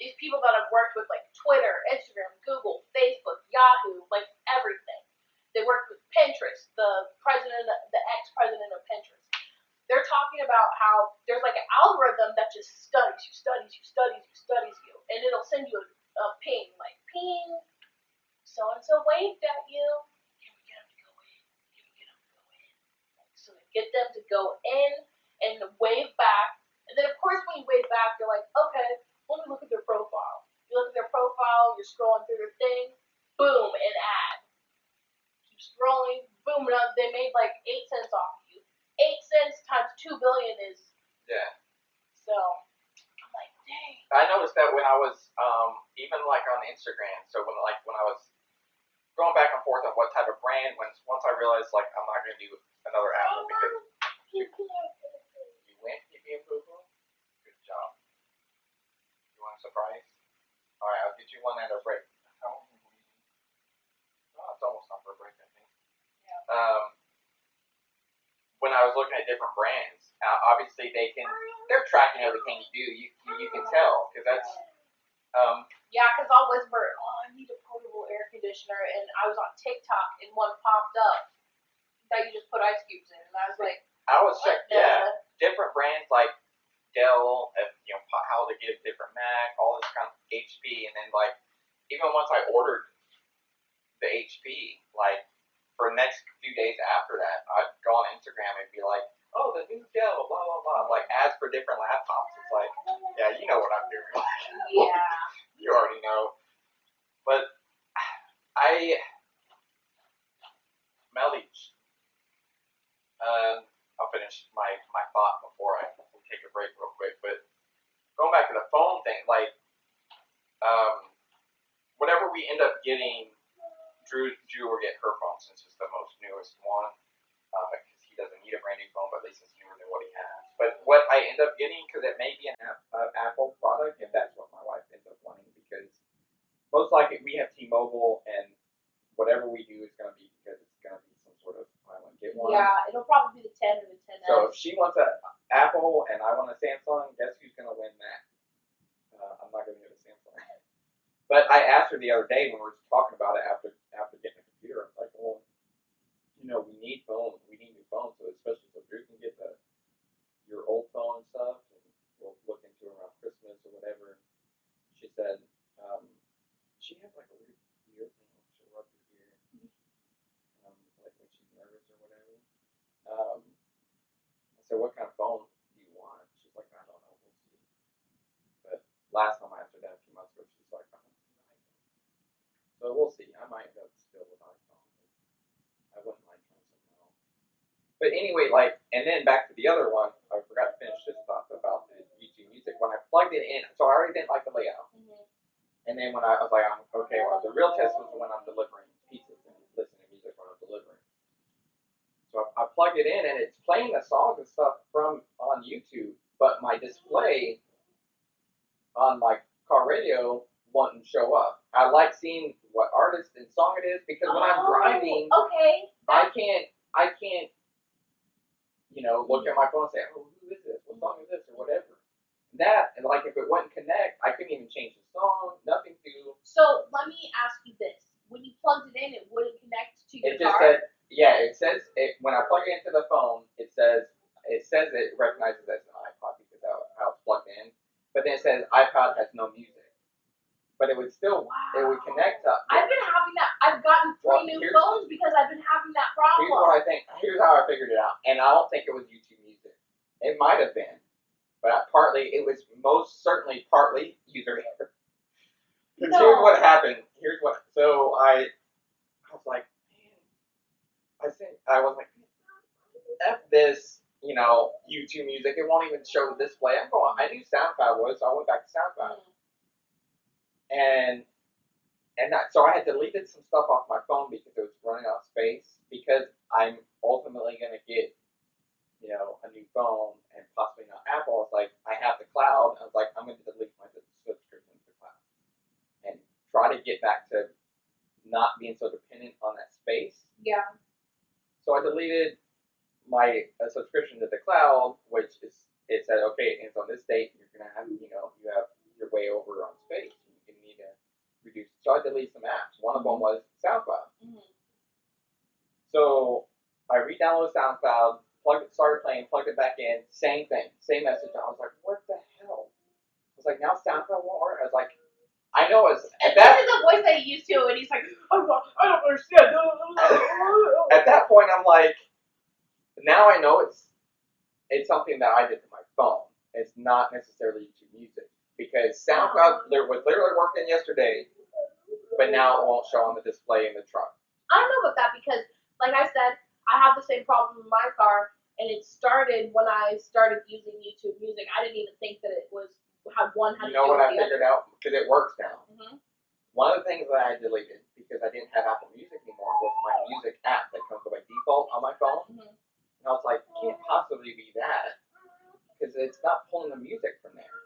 these people that I've worked with, like Twitter, Instagram, Google, Facebook, Yahoo, like everything. They worked with Pinterest, the ex-president of Pinterest. They're talking about how there's like an algorithm that just studies you, and it'll send you a ping, like ping, so-and-so waved at you. Can we get them to go in? So they get them to go in and wave back. And then, of course, when you wave back, they're like, okay, let me look at their profile. You look at their profile, you're scrolling through their thing, boom, an ad. Keep scrolling, boom, they made like 8 cents off of you. 8 cents times 2 billion is. Yeah. So, I'm like, dang. I noticed that when I was, even like on Instagram, so when I was going back and forth on what type of brand, once I realized like I'm not going to do another Apple because you went pee and poo poo. Good job. You want a surprise? All right, I'll get you one at a break. How long are we? Oh, it's almost time for a break, I think. Yeah. When I was looking at different brands, obviously they're tracking everything you do. You can tell because that's. Yeah, because I'll whisper, I need a portable air conditioner, and I was on TikTok, and one popped up that you just put ice cubes in, and I was like, I was checking, different brands like Dell, how to give different Mac, all this kind of HP, and then like even once I ordered the HP, like for the next few days after that, I'd go on Instagram and be like, oh, the new Dell, blah blah blah, like ads for different laptops. It's like, yeah, you know what I'm doing. yeah. You already know. But Melly, I'll finish my thought before I take a break real quick. But going back to the phone thing, like, whenever we end up getting, Drew will get her phone since it's the most newest one, because he doesn't need a brand new phone, but at least it's newer than what he has. But what I end up getting, because it may be an Apple product, if that's what my wife ends up wanting, because most likely we have T-Mobile and whatever we do is gonna be because it's gonna be some sort of buy one get one. Yeah, it'll probably be the 10 or the 10S. So if she wants a Apple and I want a Samsung, guess who's gonna win that? I'm not gonna get a Samsung. But I asked her the other day when we were talking about it after getting a computer. I was like, well, you know, we need phones. We need new phones, so especially so Drew can get your old phone and stuff, and we'll look into it around Christmas or whatever. She said, she has like a weird ear thing. She'll rub her ear, like when she's nervous or whatever. I said, what kind of phone do you want? She's like, I don't know, we'll see. But last time I asked her that a few months ago, she's like, I don't know. So we'll see. I might end up still with iPhone. I wouldn't mind trying something else. But anyway, like, and then back to the other one, I forgot to finish this thought about the YouTube music. When I plugged it in, so I already didn't like the layout. And then when I was like, okay, well, the real test was when I'm delivering pizzas and listening to music when I'm delivering. So I plugged it in, and it's playing the songs and stuff from on YouTube, but my display on my car radio wouldn't show up. I like seeing what artist and song it is because when I'm driving, okay, I can't, you know, look at my phone and say, oh, who is this? What song is this? Or whatever. That, and like if it wouldn't connect, I couldn't even change the song, nothing to. So let me ask you this: when you plugged it in, it wouldn't connect to your It just car. said, yeah, it says it when I plug it into the phone. It says it recognizes it as an iPod because how it's plugged in, but then it says iPod has no music. But it would still, it would connect up. I've been having that. I've gotten three new phones because I've been having that problem. Here's what I think. Here's how I figured it out, and I don't think it was YouTube Music. It might have been, but it was most certainly partly user error. Because here's what happened. So I was like, man, I was like, F this, you know, YouTube Music. It won't even show the display. I knew SoundCloud was, so I went back to SoundCloud. So I had deleted some stuff off my phone because it was running out of space. Because I'm ultimately going to get, you know, a new phone and possibly not Apple. It's like I have the cloud. I was like, I'm going to delete my subscription to the cloud and try to get back to not being so dependent on that space. Yeah. So I deleted my subscription to the cloud, which is it said, okay, it ends on this date. You're going to have, you know, you're way over on space. You need to reduce. So I deleted some apps. One of them was SoundCloud. So I re-downloaded SoundCloud, started playing, plugged it back in, same thing, same message. I was like, what the hell? I was like, now SoundCloud won't work. I was like, I know it's and this is the voice that he used to, and he's like, I don't understand. At that point, I'm like, now I know it's something that I did to my phone. It's not necessarily YouTube Music because SoundCloud was literally working yesterday, but now it won't show on the display in the truck. I don't know about that because, like I said, I have the same problem in my car, and it started when I started using YouTube Music. I didn't even think that it was how one had to do with the other. You know what I figured out? Because it works now. One of the things that I deleted because I didn't have Apple Music anymore was my music app that comes by default on my phone. And I was like, it can't possibly be that because it's not pulling the music from there.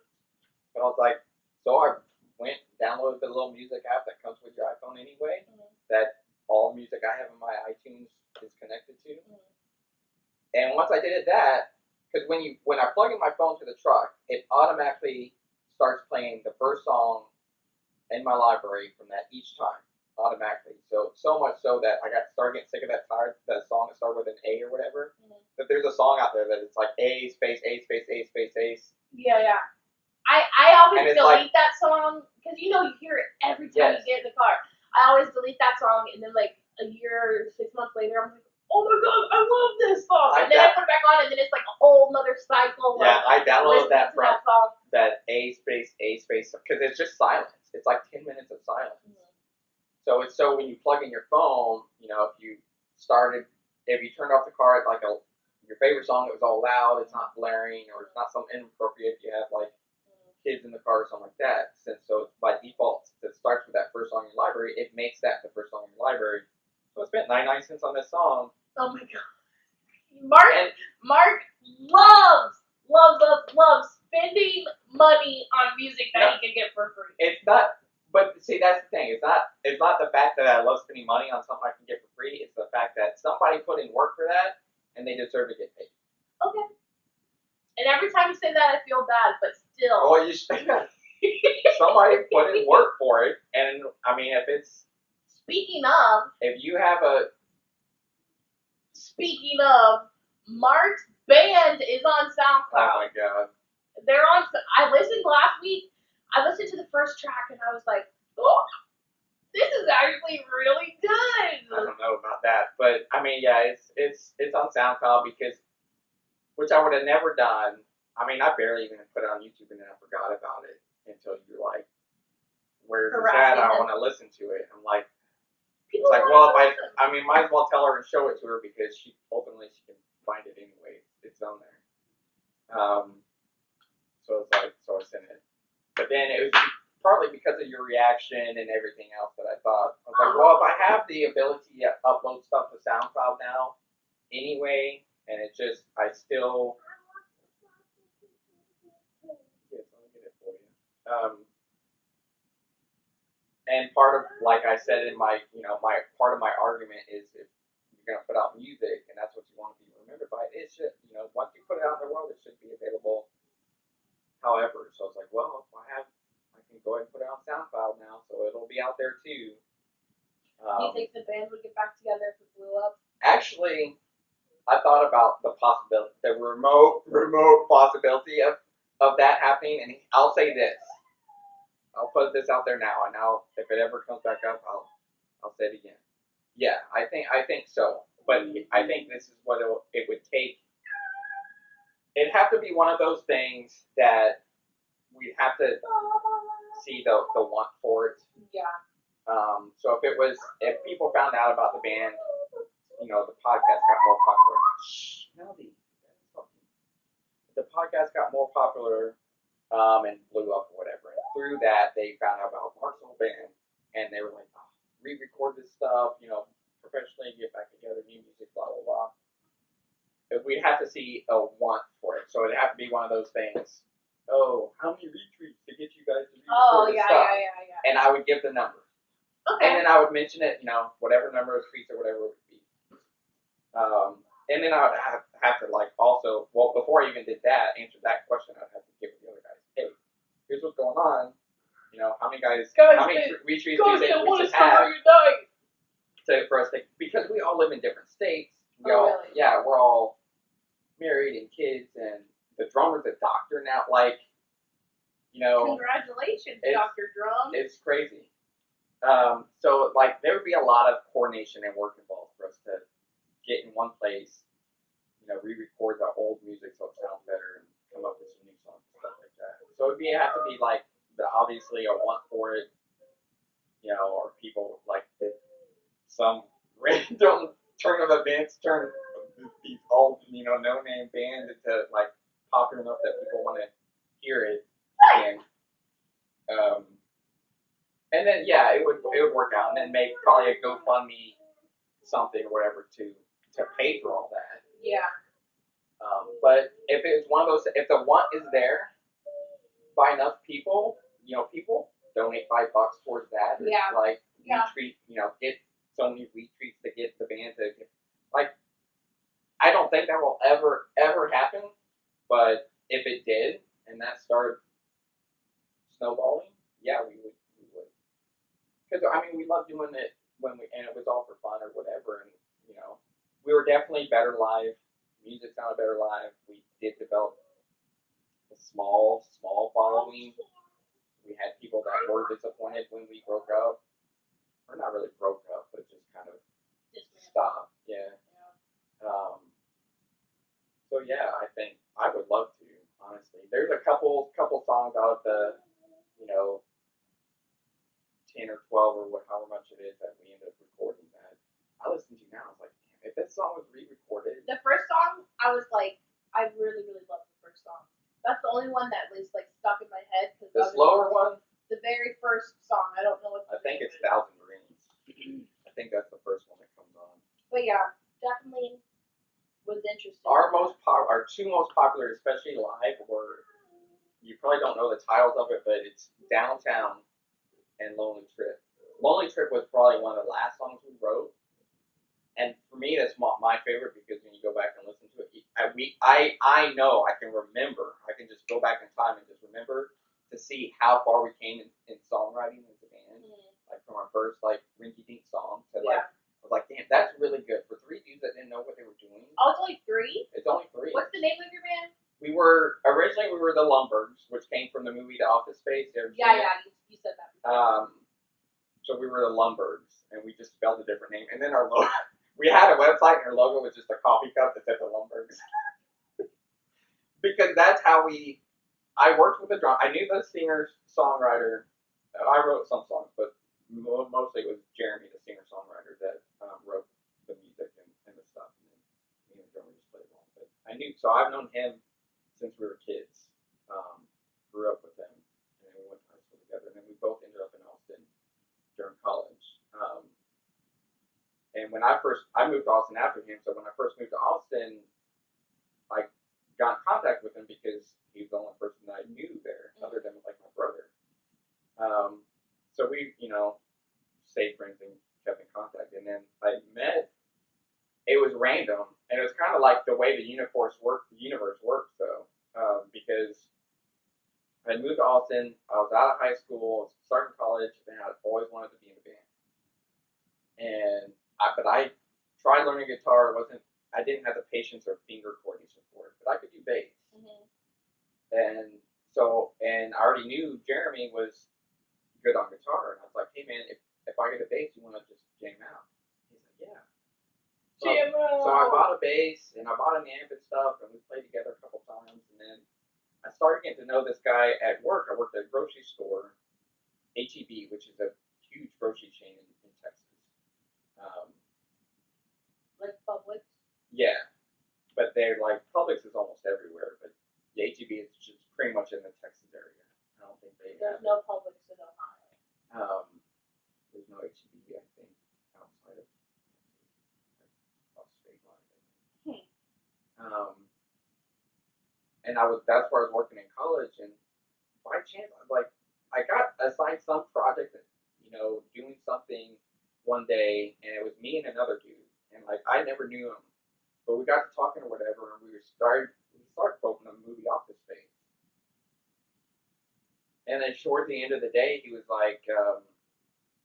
But I was like, so I went and downloaded the little music app that comes with your iPhone anyway, that all music I have in my iTunes is connected to. And once I did that, because when I plug in my phone to the truck, it automatically starts playing the first song in my library from that each time, automatically. So much so that I started getting sick of that song that started with an A or whatever. But there's a song out there that it's like A space A space A space A. Yeah. I always delete that song because you hear it every time you get in the car. I always delete that song, and then like a year or 6 months later, I'm like, oh my god, I love this song. And then I put it back on, and then it's like a whole nother cycle. Yeah, I downloaded that from that song. that A space because it's just silence. It's like 10 minutes of silence. So when you plug in your phone, if you turned off the car at like your favorite song, it was all loud, it's not blaring, or it's not something inappropriate. If you have like kids in the car or something like that, so by default, it starts with that first song in your library. It makes that the first song in your library. So I spent 99 cents on this song. Oh my god, Mark loves spending money on music that he can get for free. It's not But see, that's the thing. It's not the fact that I love spending money on something I can get for free. It's the fact that somebody put in work for that, and they deserve to get paid. Okay. And every time you say that, I feel bad, but still. Well, you somebody put in work for it, and I mean, if it's Speaking of, Mark's band is on SoundCloud. oh my god, They're on. I listened last week. I listened to the first track and I was like, oh, this is actually really good. I don't know about that, but I mean, yeah, it's on SoundCloud because, which I would have never done. I mean, I barely even put it on YouTube, and then I forgot about it until you're like, "Where's this at? I want to listen to it." I'm like, People it's like, wanna well, listen. I mean, might as well tell her and show it to her because she ultimately she can find it anyway. It's on there. So it's like, so I sent it, but then it was partly because of your reaction and everything else that I thought. I was like, well, if I have the ability to upload stuff to SoundCloud now, anyway, and it just, I still. Yes, I'll get it for you. And part of, like I said in my, my part of my argument is if you're gonna put out music and that's what you want to be remembered by, it should, once you put it out in the world, it should be available. However, so I was like, well, if I can go ahead and put it on SoundCloud now, so it'll be out there too. Do you think the band would get back together if it blew up? Actually, I thought about the possibility, the remote possibility of that happening, and I'll say this. I'll put this out there now, and now if it ever comes back up, I'll say it again. Yeah, I think so, but I think this is what it would take. It'd have to be one of those things that we'd have to see the want for it. Yeah. So if people found out about the band, the podcast got more popular. The podcast got more popular. And blew up or whatever. And through that, they found out about Mark's old band, and they were like, oh, re-record this stuff, professionally, get back together, new music, blah, blah, blah. But we'd have to see a want for it. So it'd have to be one of those things, oh, how many retweets to get you guys to re-record this stuff? Yeah. And I would give the number. Okay. And then I would mention it, whatever number of tweets or whatever it would be. And then I would have to, like, also, well, before I even did that, answer that question, I'd have to give the other guys, hey, here's what's going on. How many guys how many retweets do you think we should have for us to, because we all live in different states. Really? Yeah, we're all married and kids, and the drummer's a doctor now. Like, Congratulations, Dr. Drum. It's crazy. So, like, there would be a lot of coordination and work involved for us to get in one place, re-record the old music so it sounds better and come up with some new songs and stuff like that. So it'd have to be like obviously a want for it, or people like some random turn of events turn these old, no-name band into like popular enough that people want to hear it again. And then it would work out, and then make probably a GoFundMe something or whatever to pay for all that. Yeah. But if it's one of those, if the want is there by enough people, people donate $5 towards that. Or Yeah. Like Yeah. retweet, get so many retweets to get the band to like. I don't think that will ever happen, but if it did and that started snowballing, yeah, we would. Because I mean, we loved doing it and it was all for fun or whatever, and we were definitely better live. Music sounded better live. We did develop a small following. We had people that were disappointed when we broke up, or not really broke up, but just kind of stopped. Yeah. So yeah, I think I would love to, honestly. There's a couple songs out of the 10 or 12 or however much it is that we ended up recording that I listen to now. I was like, damn, if this song was re-recorded. The first song, I was like, I really, really loved the first song. That's the only one that was like stuck in my head. The slower one? The very first song. I don't know what I think it's Thousand Rings. I think that's the first one that comes on. But yeah, definitely was interesting. Our two most popular, especially live, were, you probably don't know the titles of it, but it's Downtown and Lonely Trip. Lonely Trip was probably one of the last songs we wrote. And for me, that's my favorite because when you go back and listen to it, I know I can remember. I can just go back in time and just remember to see how far we came in songwriting as a band. Like from our first like rinky dink song to like I was like, damn, that's really good for three dudes that didn't know what they were doing. Oh, it's only three? It's only three. What's the name of your band? We were originally the Lumbergs, which came from the movie The Office Space. Yeah, you said that before. So we were the Lumbergs, and we just spelled a different name. And then our logo, we had a website, and our logo was just a coffee cup that said the Lumbergs. Because that's how I worked with the drum. I knew the singer-songwriter. I wrote some songs, but mostly it was Jeremy, the singer-songwriter, that wrote the music and the stuff. And then me and the drummer just played along. But I knew, so I've known him since we were kids. Grew up with him, and then we went to high school together. And then we both ended up in Austin during college. And when I moved to Austin after him. So when I first moved to Austin, I got in contact with him because he was the only person that I knew there, other than like my brother. So we, stayed friends and kept in contact. And then I met. It was random, and it was kind of like the way the universe works. Though, because I moved to Austin. I was out of high school, starting college, and I always wanted to be in a band. But I tried learning guitar. I didn't have the patience or finger coordination for it, but I could do bass. And I already knew Jeremy was good on guitar, and I was like, hey man, if I get a bass, you want to just jam out? He's like, yeah. So I bought a bass and I bought an amp and stuff, and we played together a couple times, and then I started getting to know this guy at work. I worked at a grocery store, HEB, which is a huge grocery chain in Texas. Like Publix? Yeah, but they're like, Publix is almost everywhere, but the HEB is just pretty much in the Texas area. I don't think There's no Publix in Ohio. There's no HEB, I think, outside of Texas, like off state line. And that's where I was working in college, and by chance, I got assigned some project that, doing something one day, and it was me and another dude, and like I never knew him, but we got to talking or whatever, and we started quoting the movie Office Space. And then toward the end of the day, he was like,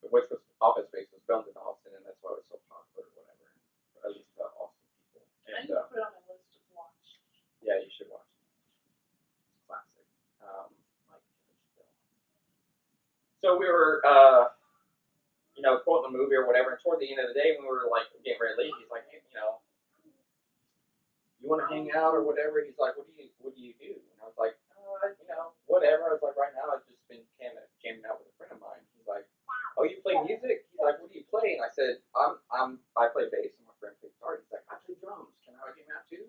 which was Office Space was filmed in Austin, and that's why it was so popular or whatever, or at least the Austin people. I And need to put it on my list to watch. yeah, you should watch it. It's classic. So we were, quoting the movie or whatever, and toward the end of the day, when we were like getting ready to leave, he's like, hey, you want to hang out or whatever? He's like, what do you do? And I was like, whatever. I was like, right now I've just been jamming out with a friend of mine. He's like, oh, you play music? He's like, what do you play? And I said, I play bass, and my friend plays guitar. He's like, I play drums. Can I jam out too?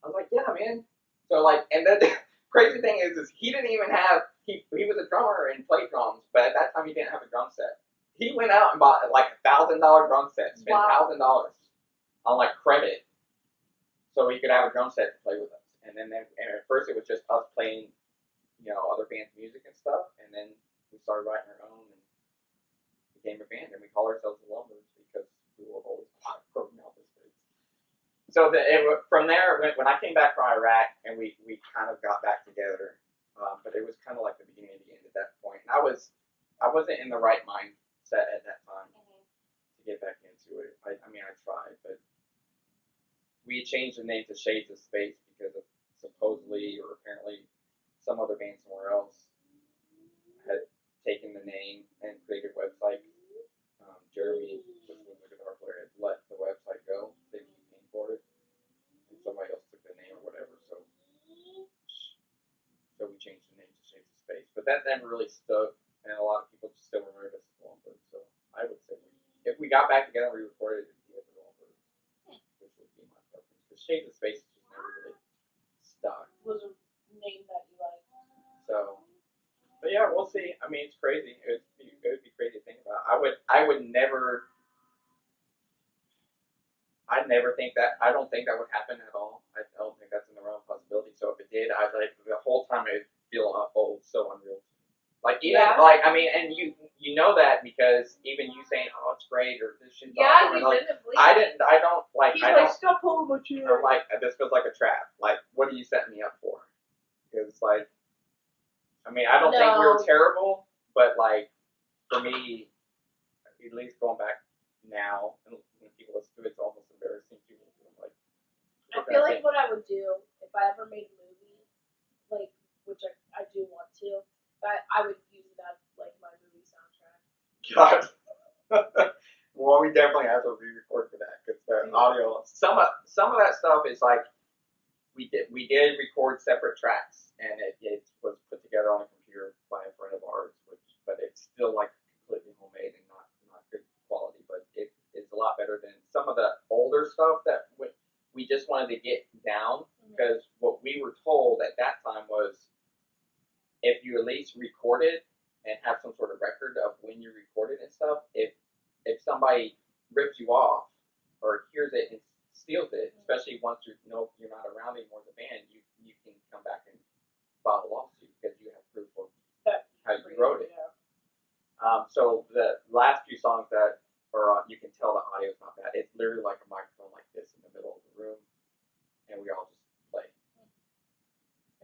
I was like, yeah, man. So and then the crazy thing is he didn't even have he was a drummer and played drums, but at that time he didn't have a drum set. He went out and bought like $1,000 drum set, spent $1,000 on like credit, so he could have a drum set to play with us. And at first it was just us playing, other bands' music and stuff, and then we started writing our own and became a band, and we call ourselves the Lumbergs because we were always quoting out this thing. So from there, when I came back from Iraq, and we kind of got back together, but it was kind of like the beginning of the end at that point. And I wasn't in the right mindset at that time to get back into it. I tried, but we had changed the name to Shades of Space because of supposedly or apparently some other band somewhere else had taken the name and created a website. Jeremy, which was the guitar player, had let the website go. They didn't pay for it, and somebody else took the name or whatever. So we changed the name to Shades of Space. But that never really stuck, and a lot of people just still remember us as Lumbergs. So I would say if we got back together and we recorded it, it'd be as the Lumbergs, which would be my preference. Because Shades of Space just never really stuck. Was a name that you liked. So, but yeah, we'll see. I mean, it's crazy. It would be crazy to think about. I would never. I never think that. I don't think that would happen at all. I don't think that's in the realm of possibility. So if it did, the whole time I'd feel so unreal. Like even Yeah. like I mean, and you know that because even you saying, "Oh, it's great," or "This shit's Yeah, awesome," he's and like, in the bleed. I don't like, He's I like, don't. stop pulling my chair. I'm like, this feels like a trap. Like, what are you setting me up for? Because like, I mean, I don't think we were No. terrible, but like, for me, at least going back now, and when people listen to it, it's almost embarrassing to me. I'm like, I feel like what I would do if I ever made a movie, like, which I do want to, but I would use it as like my movie soundtrack. God. Well, we definitely have to re-record for that because the audio. Some of that stuff is like we did record separate tracks, and it was put together on a computer by a friend of ours, but it's still like completely homemade and not good quality. But it's a lot better than some of the older stuff that we just wanted to get down, because what we were told at that time was if you at least record it and have some sort of record of when you recorded and stuff, if somebody rips you off or hears it and steals it, especially once you're not around anymore as a band, you can come back and file a lawsuit because you have proof of how you wrote it. Yeah. So the last few songs that are on, you can tell the audio's not bad. It's literally like a microphone like this in the middle of the room, and we all just play.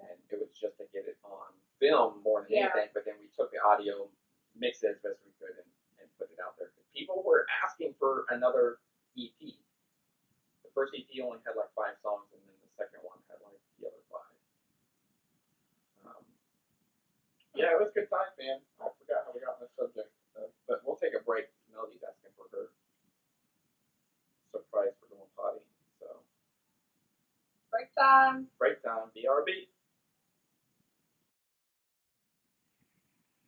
And it was just to get it on film more than anything, but then we took the audio, mixed it as best we could, and put it out there. People were asking for another EP. The first EP only had like 5 songs, and then the second one had like the other 5. Yeah, it was good times, man. I forgot how we got on this subject, but we'll take a break. Melody's asking for her surprise for going potty, so Break time. break time. BRB.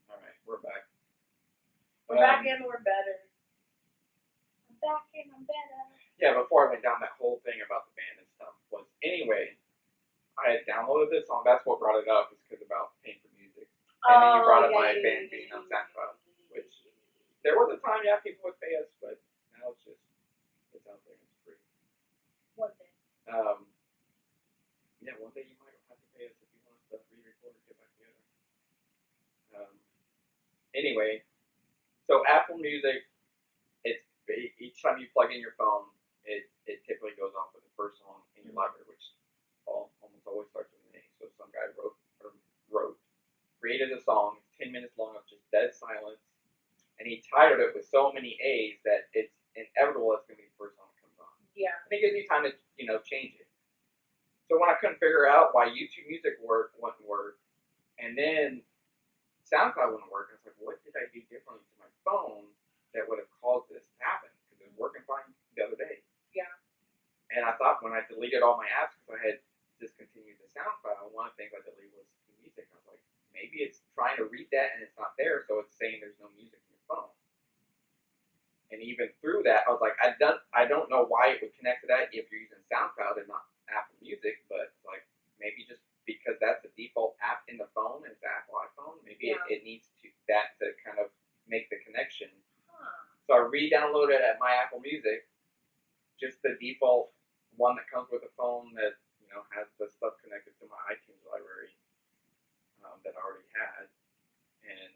All right, we're back. We're back in. We're better. I'm back and I'm better. Yeah, before I went down that whole thing about the band and stuff was anyway, I had downloaded this song. That's what brought it up, is because about paying for music. And then you brought up my band being on SoundCloud, which there was a time, yeah, people would pay us, but now it's out there, it's free. One day. Yeah, one day you might have to pay us if you want us to re-record and get back together. Anyway, so Apple Music, it's each time you plug in your phone, it typically goes off with the first song in your library, which almost always starts with an A. So some guy created a song, 10 minutes long of just dead silence, and he titled it with so many A's that it's inevitable it's going to be the first song that comes on. Yeah. And it gives you time to, change it. So when I couldn't figure out why YouTube Music wouldn't work, and then SoundCloud wouldn't work, I was like, what did I do differently to my phone that would have caused this to happen? Because it was working fine the other day. Yeah. And I thought when I deleted all my apps, because I had discontinued the SoundCloud, one of the things I deleted was the music. I was like, maybe it's trying to read that and it's not there, so it's saying there's no music in your phone. And even through that, I was like, I don't know why it would connect to that if you're using SoundCloud and not Apple Music, but like maybe just because that's the default app in the phone and it's the Apple iPhone, maybe it needs that to kind of make the connection. So I re-downloaded at my Apple Music, just the default one that comes with the phone that has the stuff connected to my iTunes library that I already had, and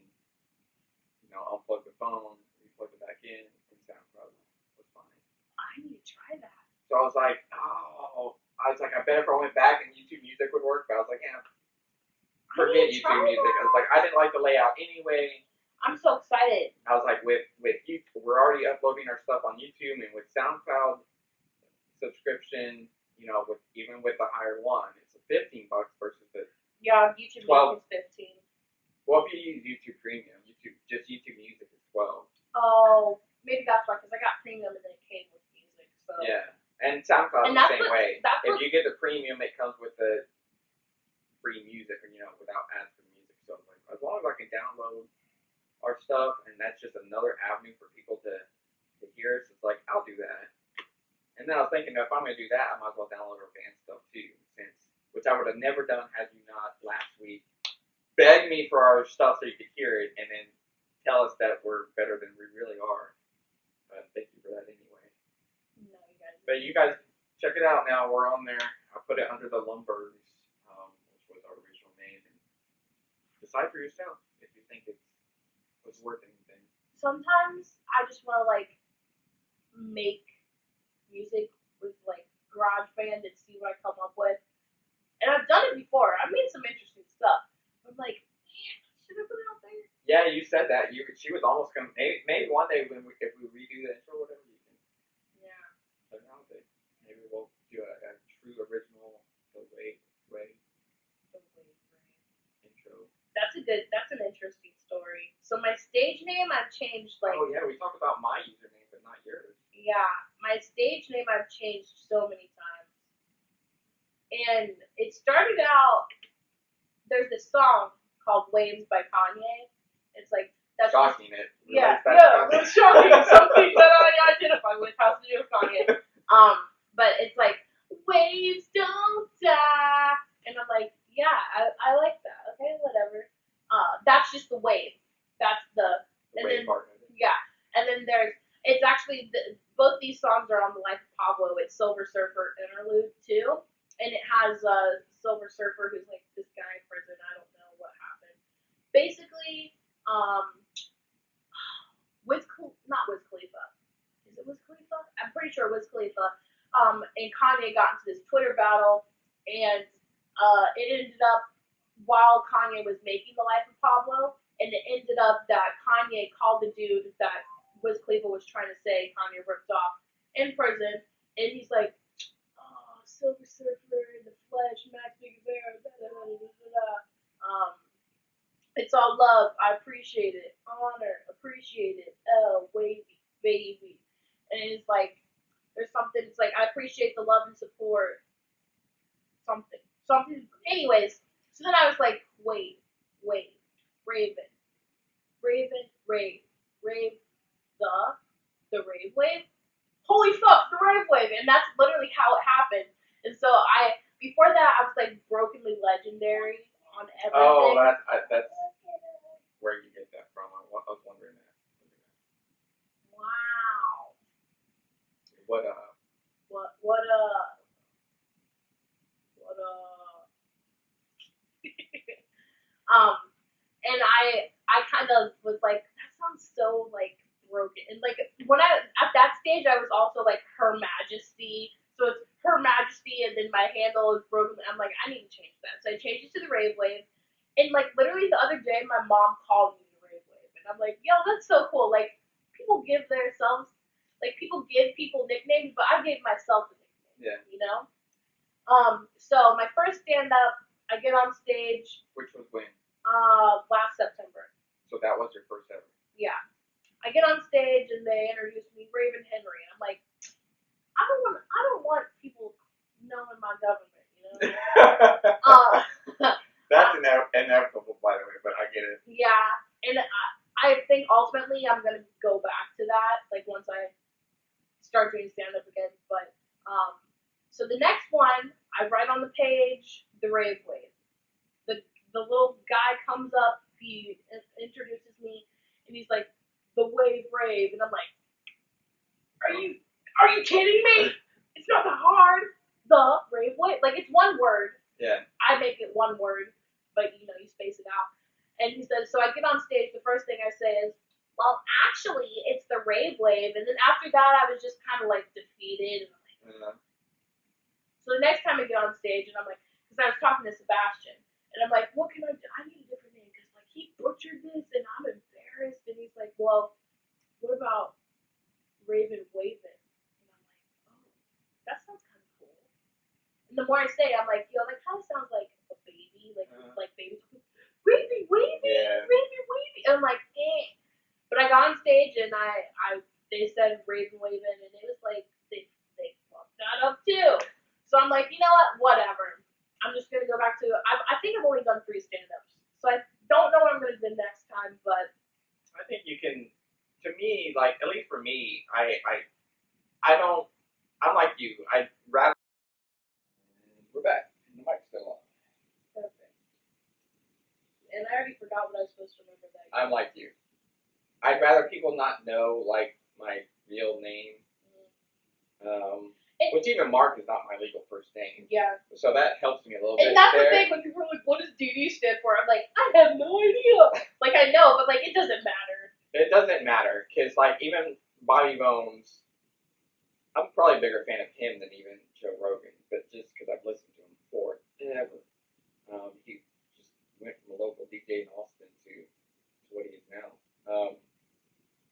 unplug the phone, replug it back in, and SoundCloud was fine. I need to try that. So I was like, I bet if I went back and YouTube Music would work, but I was like, yeah, forget YouTube Music. I was like, I didn't like the layout anyway. I'm so excited. I was like, with YouTube, we're already uploading our stuff on YouTube, and with SoundCloud subscription, even with the higher one, it's $15 versus the YouTube 12. Music is 15. Well, if you use YouTube Premium, YouTube Music is 12. Oh, maybe that's why, because I got premium and then it came with music. So Yeah, and SoundCloud is the same way. If you get the premium, it comes with the free music, without ads for the music. So like, as long as I can download our stuff, and that's just another avenue for people to hear us, it's like, I'll do that. And then I was thinking, if I'm going to do that, I might as well download our band stuff too, which I would have never done had you not last week beg me for our stuff so you could hear it, and then tell us that we're better than we really are. Thank you for that anyway. No, you guys. But you guys, check it out now. We're on there. I put it under the Lumbers, which was our original name. And decide for yourself if you think it's worth anything. Sometimes I just want to like make music with like GarageBand and see what I come up with. And I've done it before. I've made some interesting stuff. I'm like, should I put it out there? Yeah, you said that. She was almost gonna. Maybe one day if we redo the intro or whatever, you can Yeah. play around with it. Maybe we'll do a true original TheRaveWave intro. That's an interesting story. So my stage name I've changed like, Oh yeah, we talked about my username, but not yours. yeah, my stage name I've changed so many times. And it started out, there's this song called Waves by Kanye. It's like, that's Shocking it. yeah, Relates back yeah, to it's shocking. Something that I identify with has to do with Kanye. But it's like, waves don't die. And I'm like, yeah, I like that. Okay, whatever. That's just the wave. That's the and wave then part of it. yeah. And then it's actually both these songs are on the Life of Pablo. It's Silver Surfer interlude too, and it has Silver Surfer who's like this guy in prison. I don't know what happened. Basically, not Wiz Khalifa. Is it Wiz Khalifa? I'm pretty sure Wiz Khalifa. And Kanye got into this Twitter battle, and it ended up while Kanye was making The Life of Pablo, and it ended up that Kanye called the dude that Wiz Khalifa was trying to say Kanye ripped off in prison, and he's like, oh, Silver Surfer, The Flesh, Max Big Bear, da da da da da da. It's all love. I appreciate it. Honor. Appreciate it. Wavy. Baby. And it's like, there's something, it's like, I appreciate the love and support. Something. Anyways, so then I was like, wait. Raven. Rave. The RaveWave? Holy fuck, the RaveWave! And that's literally how it happened. And so before that, I was like brokenly legendary on everything. Oh, that's where you get that from. I was wondering that. Wow. What and I kind of was like, that sounds so like broken. And like when I at that stage, I was also like Her Majesty. So it's Her Majesty, and then my handle is broken. I'm like, I need to change that. So I changed it to the RaveWave. And like literally the other day, my mom called me the RaveWave, and I'm like, yo, that's so cool. Like people give themselves, like people give people nicknames, but I gave myself a nickname. Yeah. You know. So my first stand up, I get on stage. Which was when? Last September. So that was your first ever. Yeah. I get on stage and they introduce me, Raven Henry. I'm like, I don't want people knowing my government, you know. That's inevitable, by the way, but I get it. Yeah, and I think ultimately I'm gonna go back to that, like once I start doing stand up again. But so the next one, I write on the page the RaveWave. The little guy comes up, he introduces me, and he's like, the Wave Rave, and I'm like, are you kidding me? It's not that hard. The RaveWave, like it's one word. Yeah. I make it one word, but you space it out. And he says, so I get on stage, the first thing I say is, well, actually, it's the RaveWave. And then after that, I was just kind of like defeated. And I'm like, So the next time I get on stage, and I'm like, because I was talking to Sebastian, and I'm like, what can I do? I need a different name, because like he butchered this, and I'm embarrassed. And he's like, well, what about Raven Wavin'? And I'm like, oh, that sounds kind of cool. And the more I say, I'm like, yo, that kind of sounds like a baby, like baby talking, Raven Wavin', Yeah. Raven Wavin'. And I'm like, eh. But I got on stage, and they said Raven Wavin', and it was like they fucked that up too. So I'm like, you know what? Whatever. I'm just gonna go back to. I think I've only done 3 stand-ups, so I don't know what I'm gonna do next time. But I think you can. To me, like at least for me, I don't. I'm like you. I'd rather. We're back. The mic's still on. perfect. And I already forgot what I was supposed to remember that. I'm like you. I'd rather people not know like my real name. Which even Mark is not my legal first name. Yeah. So that helps me a little bit. And that's there. the thing when people are like, what does DD stand for? I'm like, I have no idea. Like, I know, but like, it doesn't matter. It doesn't matter, because like even Bobby Bones, I'm probably a bigger fan of him than even Joe Rogan, but just because I've listened to him forever. He just went from a local DJ in Austin to what he is now.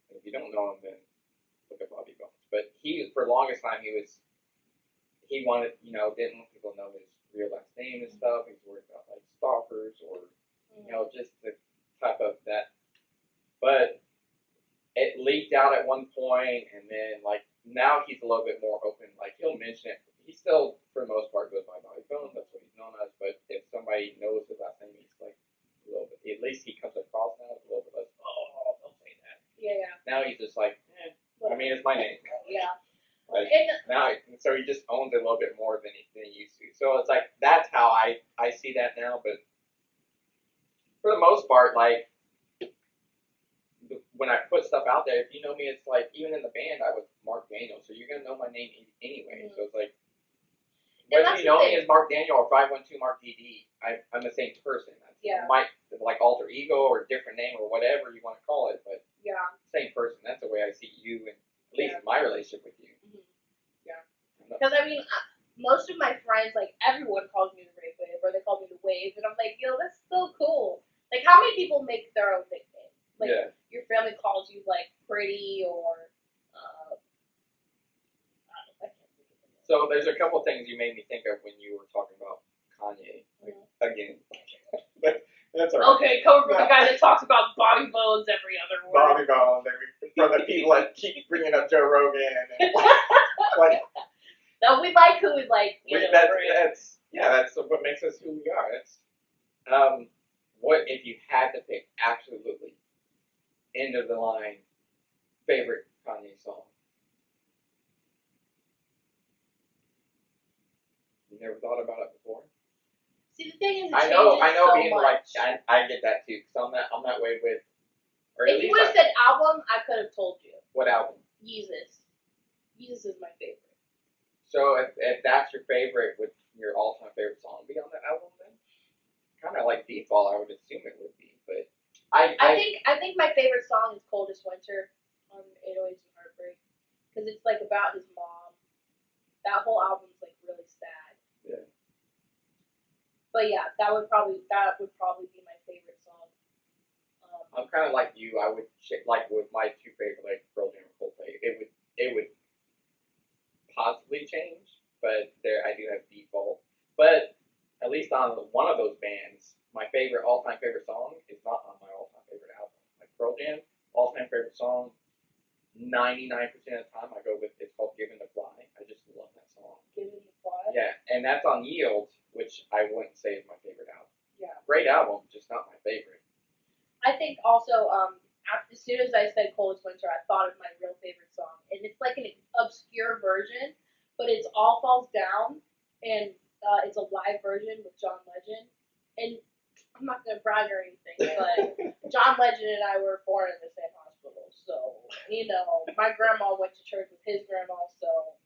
If you don't know him, then look at Bobby Bones. But he, for the longest time, he wanted, didn't want people to know his real last name and stuff. He was worried about like stalkers or, just the type of that. But it leaked out at one point, and then like now he's a little bit more open. Like he'll mention it. He still, for the most part, goes by Bobby Bones. That's what he's known as. But if somebody knows his last name, he's like a little bit. At least he comes across now a little bit less. Oh, don't say that. Yeah. Now he's just like, I mean, it's my name. Yeah. Like, now, so he just owns it a little bit more than he used to. So it's like that's how I see that now. But for the most part, like. When I put stuff out there, if you know me, it's like even in the band, I was Mark Daniel, so you're gonna know my name anyway. So it's like whether you know me as Mark Daniel or 512markdd, I'm the same person. That's my like alter ego or different name or whatever you want to call it, but same person. That's the way I see you, and at least my relationship with you. Mm-hmm. Yeah, because I mean, most of my friends, like everyone calls me the RaveWave or they call me the Wave, and I'm like, yo, that's so cool. Like, how many people make their own nickname? Like, your family calls you, like, Pretty or, I can't think of it. So there's a couple things you made me think of when you were talking about Kanye, again. But that's all right. Okay, coming from the guy that talks about Bobby Bones every other word. Bobby Bones, from the people that keep bringing up Joe Rogan. And like, no, we like who we like. That's what makes us who we are. That's, what if you had to pick absolutely end of the line favorite Kanye song? You never thought about it before? See, the thing is, I know so being much. like I get that too, because I'm that way with. Or if you would have said album, I could have told you. What album? Yeezus. Yeezus is my favorite. So if that's your favorite, would your all-time favorite song be on that album then? Kind of like default, I would assume it would be, but I think my favorite song is Coldest Winter on 808s and Heartbreak, because it's like about his mom. That whole album's like really sad. Yeah. But yeah, that would probably be my favorite song. I'm kind of like you. I would like with my two favorite, like Pearl Jam and Coldplay. It would possibly change, but I do have default. But at least on one of those bands, my all-time favorite song is not on my all-time favorite album. Like Pearl Jam, all-time favorite song, 99% of the time I go with, it's called Given to Fly. I just love that song. Given to Fly? Yeah, and that's on Yield, which I wouldn't say is my favorite album. Yeah. Great album, just not my favorite. I think also, as soon as I said Coldest Winter, I thought of my real favorite song. And it's like an obscure version, but it's All Falls Down, and it's a live version with John Legend. And I'm not going to brag or anything, but John Legend and I were born in the same hospital. So, my grandma went to church with his grandma, so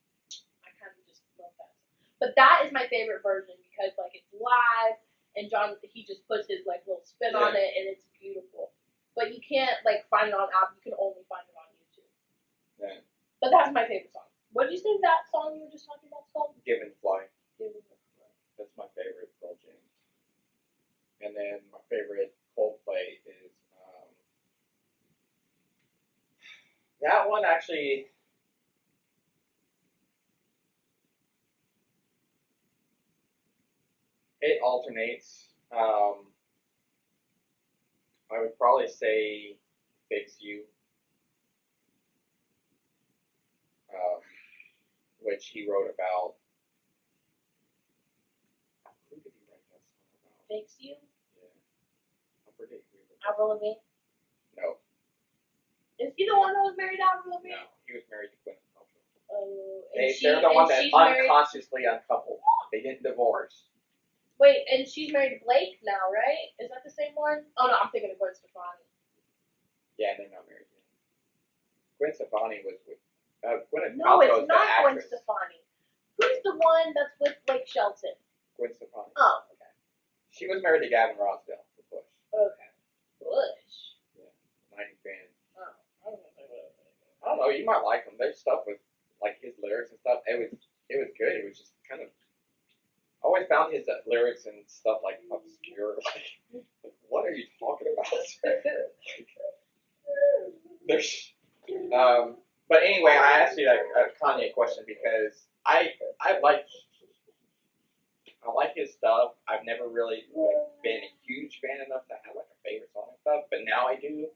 I kind of just love that. But that is my favorite version because, like, it's live, and John, he just puts his, like, little spin on it, and it's beautiful. But you can't, like, find it on album. You can only find it on YouTube. Yeah. But that's my favorite song. What did you say that song you were just talking about is called? Given to Fly. Given to Fly. That's my favorite Pearl Jam. And then my favorite Coldplay is that one actually. It alternates. I would probably say Fix You, which he wrote about. Who did he write that song about? Fix You? Yeah. I forget who he wrote. Avril Lavigne? No. Is he the one that was married to Avril Lavigne? No, he was married to Gwyneth Paltrow. Oh, They're the one that unconsciously uncoupled. They didn't divorce. Wait, and she's married to Blake now, right? Is that the same one? Oh no, I'm thinking of Gwen Stefani. Yeah, they're not married yet. Gwen Stefani was with Gwyneth No, Paltrow it's is the not Gwen actress. Stefani. one that's with Blake Shelton? Gwen Stefani. Oh, okay. She was married to Gavin Rossdale for Bush. Okay. Bush. Yeah. 90s band. Oh, I don't know. I don't know. You might like them. There's stuff with like his lyrics and stuff. It was good. It was just kind of. I always found his lyrics and stuff like obscure. Like, what are you talking about? There's. But anyway, I asked you that Kanye question because I like his stuff. I've never really been a huge fan enough to have like a favorite song and stuff, but now I do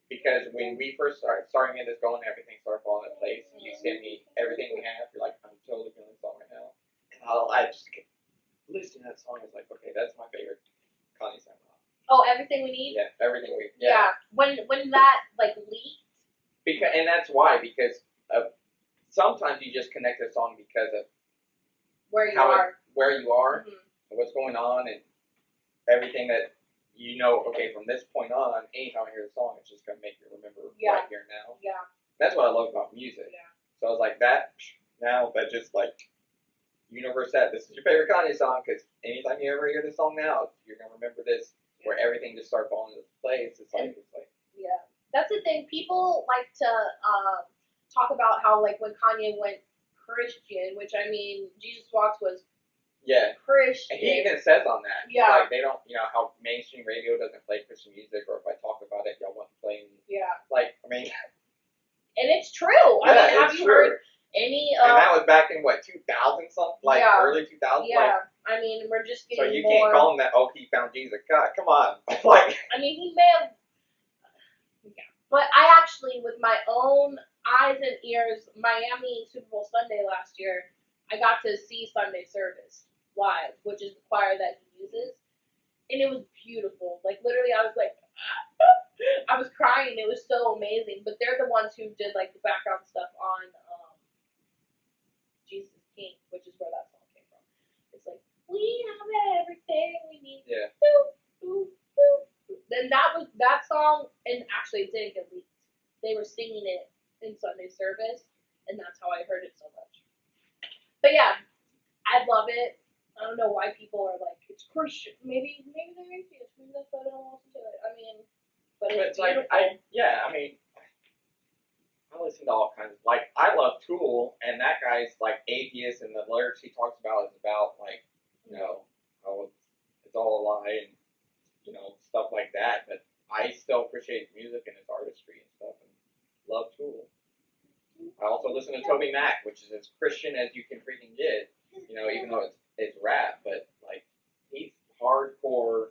because when we first started getting this going, everything started falling into place. You sent me everything we have. You're like, I'm totally feeling this song right now, and I just listen to that song. It's like, okay, that's my favorite Kanye song. Oh, Everything We Need. Yeah, everything we. Yeah. When that like leaked. Because and that's why because sometimes you just connect a song because of Where you are. Where you are, Mm-hmm. and what's going on, and everything that you know. Okay, from this point on, anytime I hear the song, it's just gonna make me remember right here and now. Yeah. That's what I love about music. Yeah. So I was like that. Now that just like universe said, this is your favorite Kanye song because anytime you ever hear this song now, you're gonna remember this. Where everything just starts falling into place. It's like yeah. That's the thing. People like to talk about how like when Kanye went Christian, which I mean, Jesus Walks was Christian. And he even says on that, Yeah. like they don't, how mainstream radio doesn't play Christian music, or if I talk about it, y'all won't play me. Yeah. Like, I mean. And it's true. Yeah, I mean, have you heard any? And that was back in what 2000 something, like early 2000s. Yeah. Like, I mean, we're just getting so you more. can't call him that. Oh, he found Jesus. God, come on. Like. I mean, he may have. Yeah. But I actually, with my own eyes and ears, Miami Super Bowl Sunday last year, I got to see Sunday service live, which is the choir that he uses, and it was beautiful. Like literally, I was like, I was crying. It was so amazing. But they're the ones who did like the background stuff on Jesus is King, which is where that song came from. It's like we have everything we need. Yeah. Then that song, and actually it didn't get leaked. They were singing it in Sunday service, and that's how I heard it so much. But yeah, I love it. I don't know why people are like, it's Christian. Maybe they're atheists. Maybe that's why they don't listen to it. I mean, but it's like beautiful. I listen to all kinds of I love Tool, and that guy's like atheist, and the lyrics he talks about is about like how it's all a lie and stuff like that. But I still appreciate his music and his artistry and stuff, and love Tool. I also listen to Toby Mac, which is as Christian as you can freaking get. Even though it's rap, but like he's hardcore.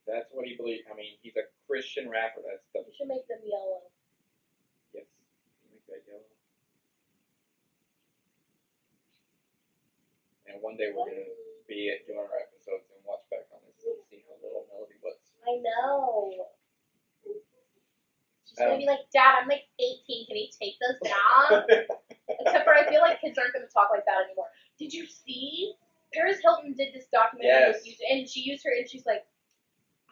That's what he believes. I mean, he's a Christian rapper. That's the. You should make them yellow. Yes, make that yellow. And one day we're gonna be doing our episodes and watch back on this and see how little Melody was. I know. She's gonna be like, Dad, I'm like 18. Can you take those down? Except for I feel like kids aren't gonna talk like that anymore. Did you see? Paris Hilton did this documentary with you, and she used her, and she's like,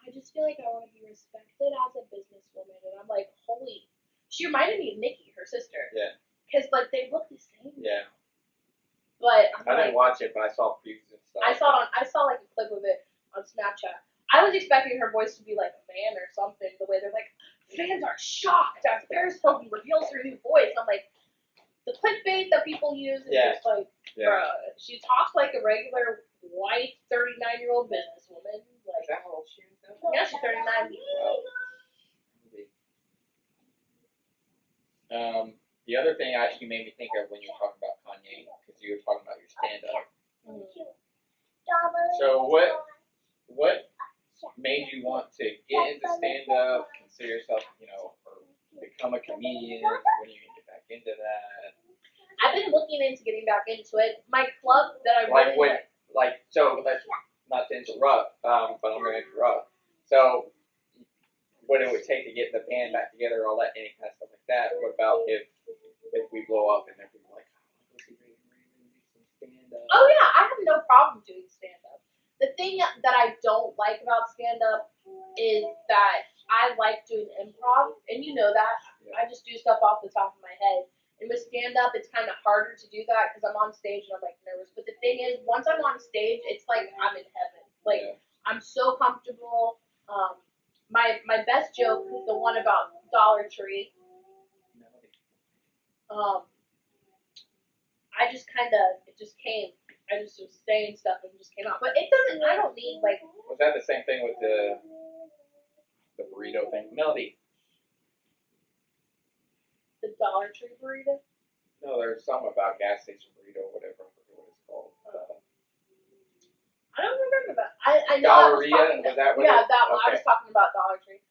I just feel like I want to be respected as a businesswoman, and I'm like, holy. She reminded me of Nikki, her sister. Yeah. Because like they look the same. Yeah. But I didn't watch it, but I saw previews and stuff. I saw like a clip of it on Snapchat. I was expecting her voice to be like a man or something. The way they're like, fans are shocked as Paris Hilton reveals her new voice. I'm like, the clickbait that people use is just like, bruh, she talks like a regular white 39-year-old businesswoman. Like, is that how old she is now? Yeah, she's 39. The other thing you made me think of when you were talking about Kanye, because you were talking about your stand-up. So what made you want to get into stand-up, consider yourself, or become a comedian? When are you going to get back into that? I've been looking into getting back into it. My club that I really so let's not to interrupt, but I'm going to interrupt. So what it would take to get the band back together, all that, any kind of stuff like that. What about if we blow up and everyone's like, stand-up? Oh yeah, I have no problem doing stand-up. The thing that I don't like about stand-up is that I like doing improv, and you know that. Yeah. I just do stuff off the top of my head. And with stand-up, it's kind of harder to do that because I'm on stage and I'm like nervous. But the thing is, once I'm on stage, it's like I'm in heaven. Like I'm so comfortable. My best joke, the one about Dollar Tree. I just it just came. I just was saying stuff and it just came out. But it doesn't. I don't need like. Was that the same thing with the burrito thing? Melody. The Dollar Tree burrito? No, there's some about gas station burrito, whatever. I forget what it's called. I don't remember that. I know I was Galleria, talking was that what yeah, it- that one. I okay. was talking about Dollar Tree.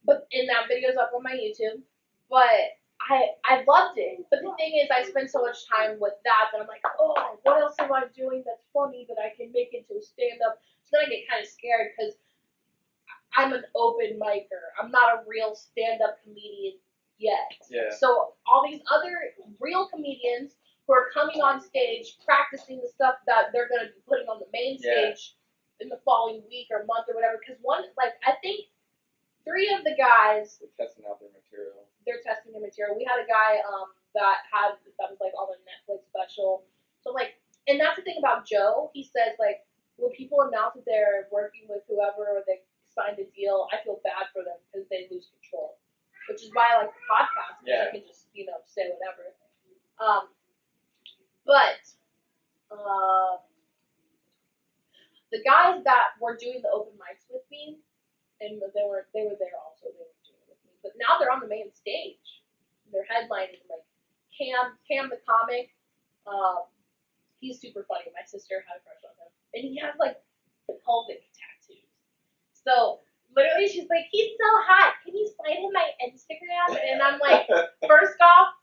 But in that video's up on my YouTube. But I loved it. But the thing is, I spend so much time with that I'm like, oh, what else am I doing that's funny that I can make into a stand-up? So then I get kind of scared because I'm an open micer. I'm not a real stand-up comedian yet. Yeah. So all these other real comedians who are coming on stage, practicing the stuff that they're going to be putting on the main stage in the following week or month or whatever. Because I think 3 of the guys, They're testing out their material. they're testing their material. We had a guy that was like on a Netflix special. So like, and that's the thing about Joe. He says like, when people announce that they're working with whoever or they signed a deal, I feel bad for them because they lose control. Which is why I like the podcast. Yeah. You can just say whatever. But the guys that were doing the open mics with me, and they were there also. They were doing it with me, but now they're on the main stage. They're headlining like Cam the comic. He's super funny. My sister had a crush on him, and he has like pelvic tattoos. So literally, she's like, "He's so hot. Can you slide him my Instagram?" And I'm like, first off,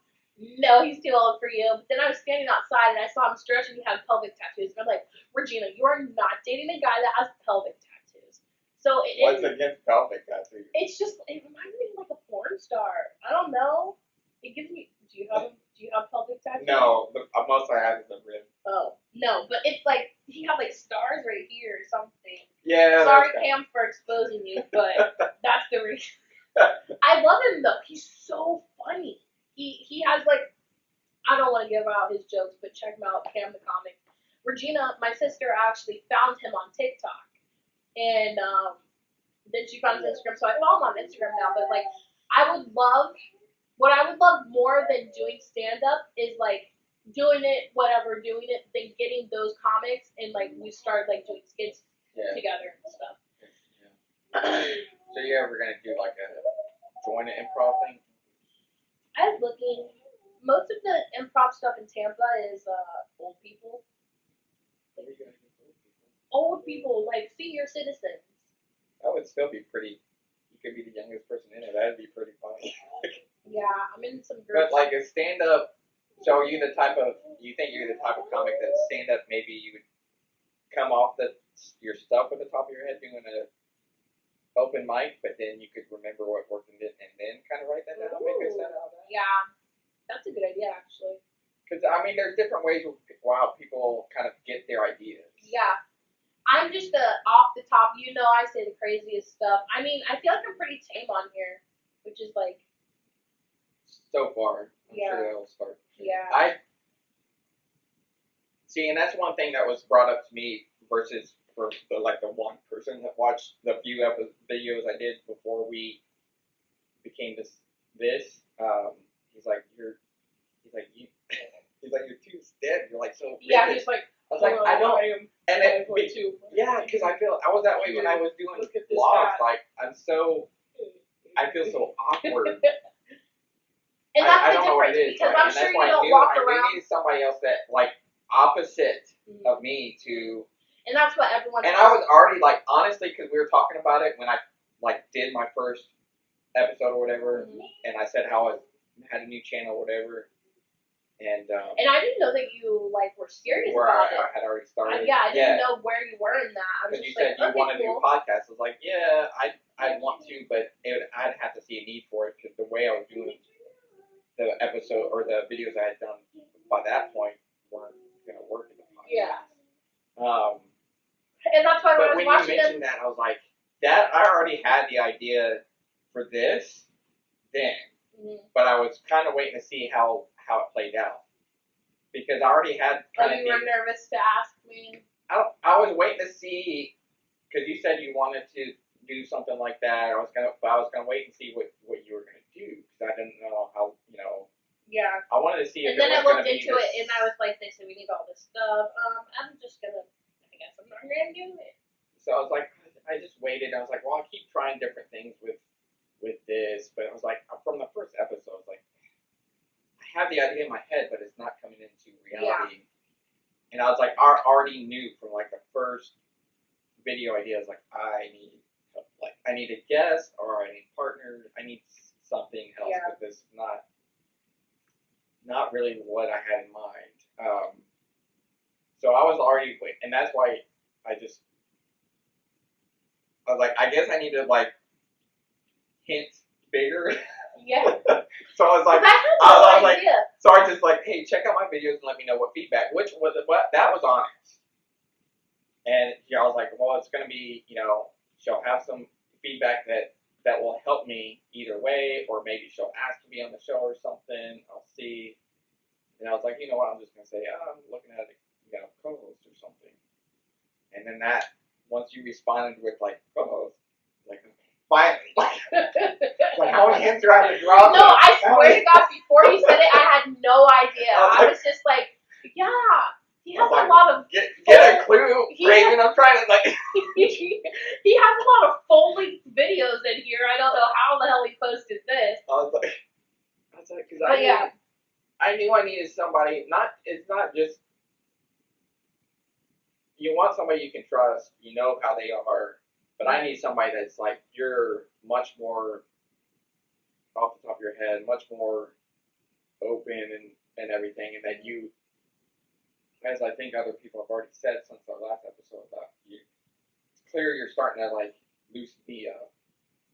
no, he's too old for you. But then I was standing outside and I saw him stretch and he had pelvic tattoos. And I'm like, Regina, you are not dating a guy that has pelvic tattoos. So What's against pelvic tattoos? it's just, it reminds me of like a porn star. I don't know. It gives me, do you have pelvic tattoos? No, most I have is a rib. Oh, no, but it's like, he had like stars right here or something. Yeah. Sorry, Cam, for exposing you, but that's the reason. I love him though. He's so funny. He has like, I don't want to give out his jokes, but check him out, Cam the comic. Regina, my sister, actually found him on TikTok, and then she found his Instagram. So I follow him on Instagram now. But like, what I would love more than doing stand up is like doing it, then getting those comics and like we start like doing skits together and stuff. Yeah. So you ever gonna do like a joint improv thing? I was looking. Most of the improv stuff in Tampa is old people. What are you gonna do to old people? Old people, like senior citizens. That would still be pretty. You could be the youngest person in it. That'd be pretty funny. Yeah, I'm in some groups. But like a stand up. So are you the type of? You think you're the type of comic that stand up? Maybe you would come off your stuff at the top of your head doing a open mic, but then you could remember what worked and then kind of write that down, make a set out of that. Yeah, that's a good idea actually. Because I mean, there's different ways of how people kind of get their ideas. Yeah, I'm just off the top. I say the craziest stuff. I mean, I feel like I'm pretty tame on here, which is like. So far, I'm Yeah. sure that'll start. Yeah. I see, and that's one thing that was brought up to me versus for the one person that watched the few videos I did before we became this. He's like you're too stiff. You're like so. Yeah, rigid. he's like. I was like, I don't. And then, too. yeah, because I was that way when I was doing Look at this vlogs. guy. Like I feel so awkward. And that's I the don't know what difference it is, because right? I'm And sure that's you why don't walk I around. needed somebody else that opposite of me to. And that's what everyone. And I was already honestly, because we were talking about it when I did my first episode or whatever, and I said how I had a new channel or whatever, and I didn't know that you were serious where about I had already started. I didn't know where you were in that. I was Because you just said you want to cool. do podcasts. I was like, yeah, I'd want to, but I'd have to see a need for it because the way I was doing the episode or the videos I had done by that point weren't going to work in the podcast. Yeah. And that's why but when I was when watching you mentioned that, I was like, that I already had the idea for this then. but I was kind of waiting to see how it played out because I already had kind Like of. you were nervous to ask me. I was waiting to see because you said you wanted to do something like that. I was gonna wait and see what you were gonna do because I didn't know how Yeah. I wanted to see if And then I it was looked gonna be into it, this- and I was like, they said we need all this stuff. I'm just gonna. I guess I'm not gonna do it. So I was like, I just waited. I was like, well, I'll keep trying different things with this, but I was like, from the first episode, I was like, I have the idea in my head, but it's not coming into reality. Yeah. And I was like, I already knew from like the first video idea, I was like, I need help. Like, I need a guest or I need partner. I need something else because this is not really what I had in mind. So I was already, and that's why I was like, I guess I need to like hint bigger. Yeah. So I was like, I had no idea. So I just like, hey, check out my videos and let me know what feedback. Which was that was honest. And I was like, well, it's gonna be, she'll have some feedback that will help me either way, or maybe she'll ask to be on the show or something. I'll see. And I was like, you know what? I'm just gonna say, I'm looking at co-host or something. And then once you responded with like co-host, like finally, like how many hints do I have to drop? No, I swear to God, before you said it, I had no idea. I was just like, yeah, he has a lot of get a clue, Raven. I'm trying to like. He has a lot of full-length videos in here. I don't know how the hell he posted this. I was like, because I knew I needed somebody. It's not just you want somebody you can trust. You know how they are, but I need somebody that's like you're much more off the top of your head, much more open and everything, and that you, as I think other people have already said since our last episode about you, it's clear you're starting to like loosen me up,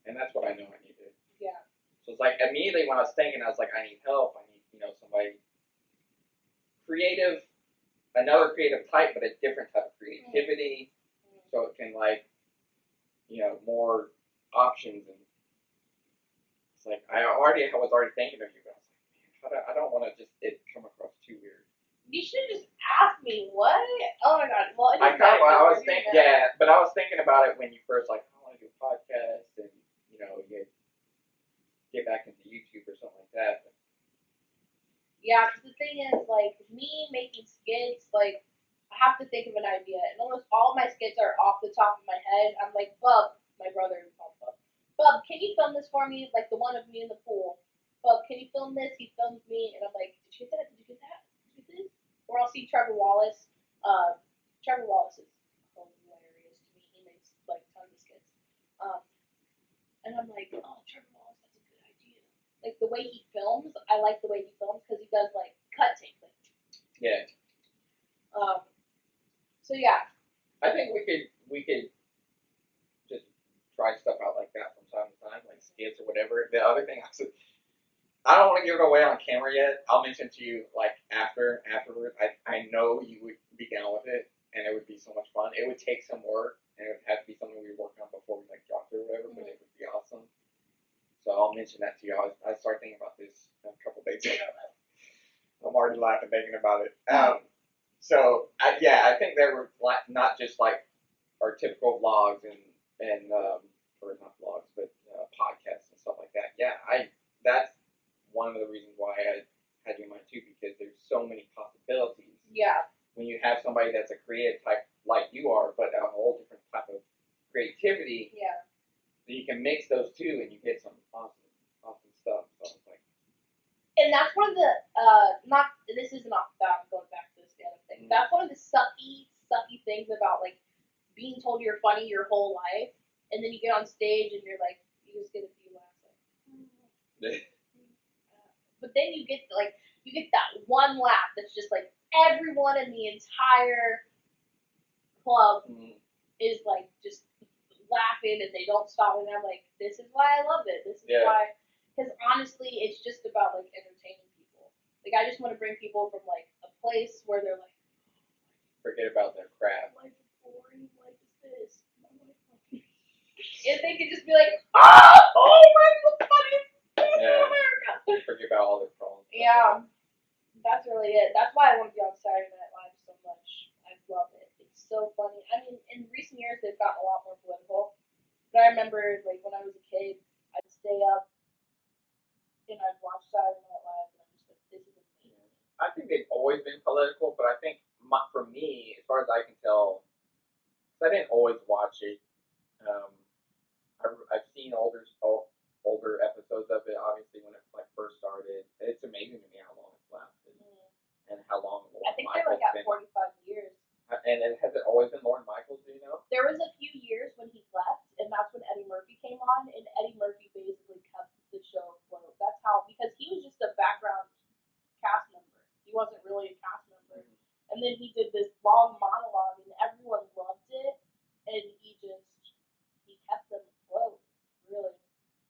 and that's what I know I needed. Yeah. So it's like immediately when I was thinking, I was like, I need help. I need somebody creative, another creative type, but a different type of creativity, so it can like more options. And it's like I was already thinking of you, but I was like, man, I don't want to just it come across too weird. You should just ask me what? Oh my God! Well, I was thinking, but I was thinking about it when you first like I want to do a podcast and you get back into YouTube or something like that. But, yeah, because the thing is, like me making skits, like I have to think of an idea, and almost all of my skits are off the top of my head. I'm like, Bub, my brother is called Bub. Bub, can you film this for me? Like the one of me in the pool. Bub, can you film this? He films me, and I'm like, did you get that? Did you get that? Did you get this? Or I'll see Trevor Wallace. Trevor Wallace is hilarious to me. He makes like tons of skits. And I'm like, oh, Trevor Wallace, that's a good idea. Like the way he films, I like the way he films because he does like cut take. yeah. So yeah. I think we could just try stuff out like that from time to time, like skits or whatever. The other thing I don't want to give it away on camera yet. I'll mention to you like afterwards. I know you would be down with it, and it would be so much fun. It would take some work, and it would have to be something we work on before we like dropped it or whatever. But it would be awesome. So I'll mention that to you. I started thinking about this a couple days ago. I'm already laughing thinking about it. I think they were like not just like our typical vlogs and or not vlogs, but podcasts and stuff like that. Yeah, that's one of the reasons why I had you in mind too, because there's so many possibilities. Yeah. When you have somebody that's a creative type like you are, but a whole different type of creativity. Yeah. You can mix those two and you get some awesome stuff. So it's like. And that's one of the this isn't off the bat, I'm going back to this other thing. That's one of the sucky things about like being told you're funny your whole life, and then you get on stage and you're like, you just get a few laughs, like, but then you get that one laugh that's just like everyone in the entire club is like just laughing and they don't stop, and I'm like, this is why I love it. This is why, because honestly, it's just about like entertaining people. Like I just want to bring people from like a place where they're like, forget about their crap. Life is boring. Life is this. And they can just be like, oh, I'm the funniest Yeah. Forget about all the problems. Yeah, that's really it. That's why I want to be on Saturday Night Live so much. I love it. It's so funny. I mean, in recent years they've gotten a lot more political. But I remember, like, when I was a kid, I'd stay up and I'd watch Saturday Night Live, and I'm just like, this is amazing. I think they've always been political, but I think for me, as far as I can tell, 'cause I didn't always watch it. I've seen older episodes of it. Obviously, when it like first started, it's amazing to me how long it's lasted and how long. I think they're like at 45 years. And has it always been Lorne Michaels? Do you know? There was a few years when he left, and that's when Eddie Murphy came on, and Eddie Murphy basically kept the show afloat. That's how, because he was just a background cast member. He wasn't really a cast member. And then he did this long monologue, and everyone loved it, and he kept them afloat, really.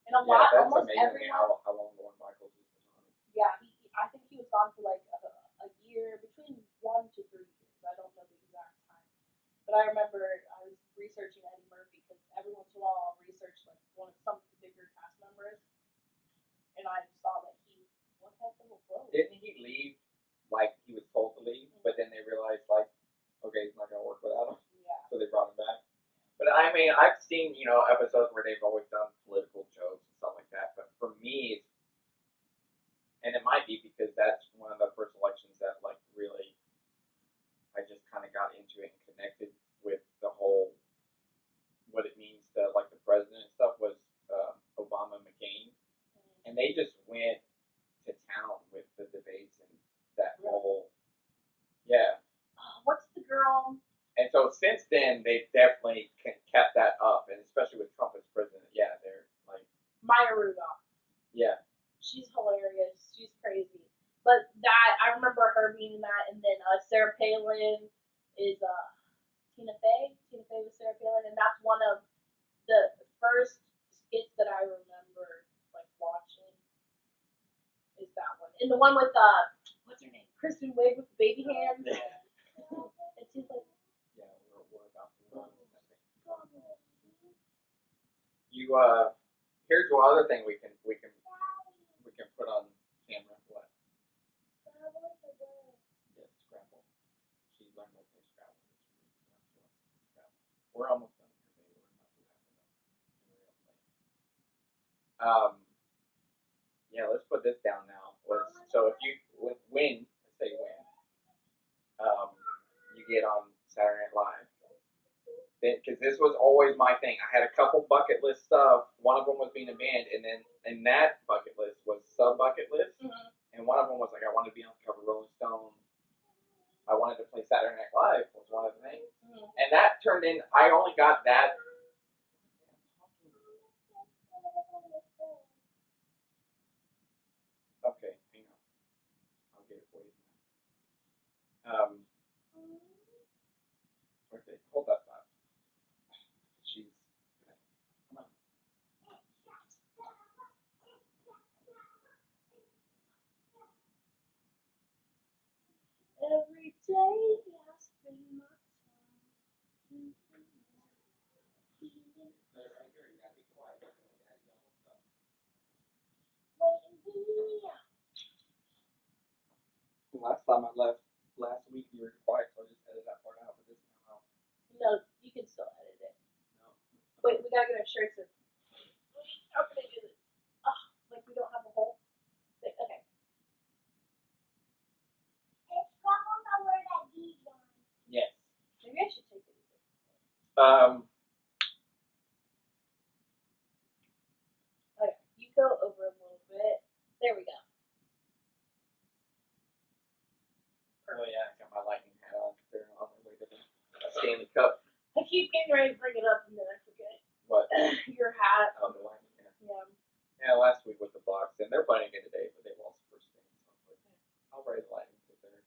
And That's almost amazing everyone. how long Lorne Michaels has been on. Yeah, I think he was gone for like a year, between 1 to 3 years. I don't know the exact time. But I remember I was researching Eddie Murphy because every once in a while I'll research like some of the bigger cast members, and I saw that he kept them afloat. Didn't he leave like he was told to leave, but then they realized like, okay, it's not gonna work without him, Yeah. so they brought him back. But I mean, I've seen episodes where they've always done political jokes and stuff like that. But for me, and it might be because that's one of the first elections that like really, I just kind of got into it and connected with the whole what it means to like the president and stuff was Obama and McCain, and they just went to town with the debates and that whole What's the girl? And so since then, they've definitely kept that up, and especially with Trump as president, they're like Maya Rudolph. Yeah. She's hilarious. She's crazy. But I remember her being that, and then Sarah Palin is Tina Fey. Tina Fey was Sarah Palin, and that's one of the first skits that I remember like watching. Is that one? And the one with what's her name? Kristen Wiig with the baby hands. And she's like, we're about to run. Here's one other thing we can put on camera. What? Yes, Scrabble. She's learned to play Scrabble. We're almost done here, baby. We're about to wrap it up. Let's put this down now. So if you win, let's say win, you get on Saturday Night Live. Because this was always my thing. I had a couple bucket list stuff. One of them was being a band, and then and that bucket list was sub bucket list. And one of them was like I wanted to be on the cover of Rolling Stone. I wanted to play Saturday Night Live was one of the things. And that turned in. I only got that. Okay, hang on. I'll get it for you. Okay, hold that thought. Jeez. Come on. every day I spend my time. Last time I left, last week you were quiet, so I just edited that part out, but this time out. No, you can still edit it. No. Wait, we gotta get our shirts in. How can I do this? Like we don't have a hole? Okay. Yes. Maybe I should take it. Okay, you go over a little bit. There we go. Oh yeah, I got my lightning hat on because they're on their way to the Stanley Cup. I keep getting ready to bring it up and then I forget. What? Your hat. Oh, the lightning hat. Yeah. Yeah, last week with the Bucks, and they're playing again today, but they lost the first game. So I was like, I'll ride the lightning because they're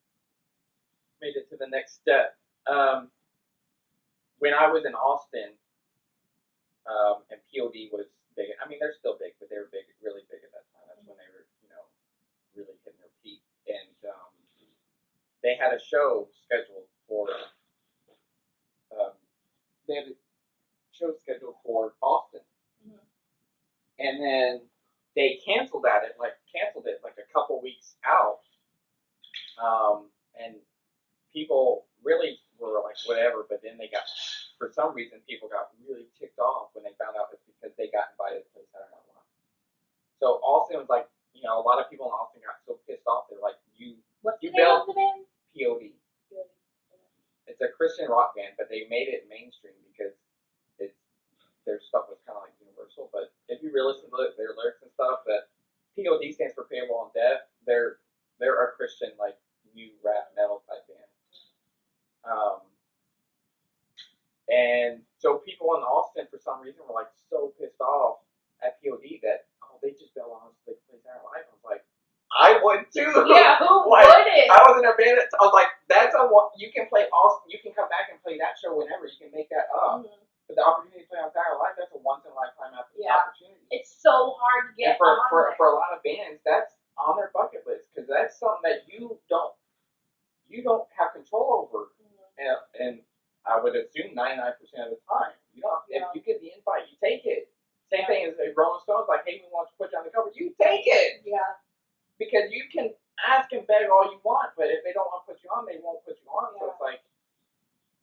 made it to the next step. When I was in Austin, and POD was big. I mean, they're still big, but they were big, really big at that time. That's when they were, really hitting their peak. And they had a show scheduled for. They had a show scheduled for Boston, and then they canceled it like a couple weeks out, and people really were like whatever, but then for some reason people got really ticked off when they found out it's because they got invited to play Saturday Night Live. So Austin was like, you know, a lot of people in Austin got so pissed off. They're like, What's the you name built of the band? POD. It's a Christian rock band, but they made it mainstream because their stuff was kind of like universal. But if you really listen to their lyrics and stuff, that POD stands for Payable on Death. They're a Christian like new rap metal type band. And so people in Austin for some reason were like so pissed off at POD that they just bailed on us so they could play Saturday Night Live. I was like, I would too. Yeah, who like, wouldn't? I was in a band. I was like, you can play Austin. You can come back and play that show whenever. You can make that up. Mm-hmm. But the opportunity to play on Saturday Night Live, that's a once in a lifetime opportunity. It's so hard to get and for on a lot of bands, that's on their bucket list because that's something that you don't have control over. Mm-hmm. And I would assume 99% of the time, you don't. If you get the invite, you take it. Same thing as the Rolling Stones, like, hey, we want to put you on the cover. You take it. Yeah. Because you can ask and beg all you want, but if they don't want to put you on, they won't put you on. Yeah. So it's like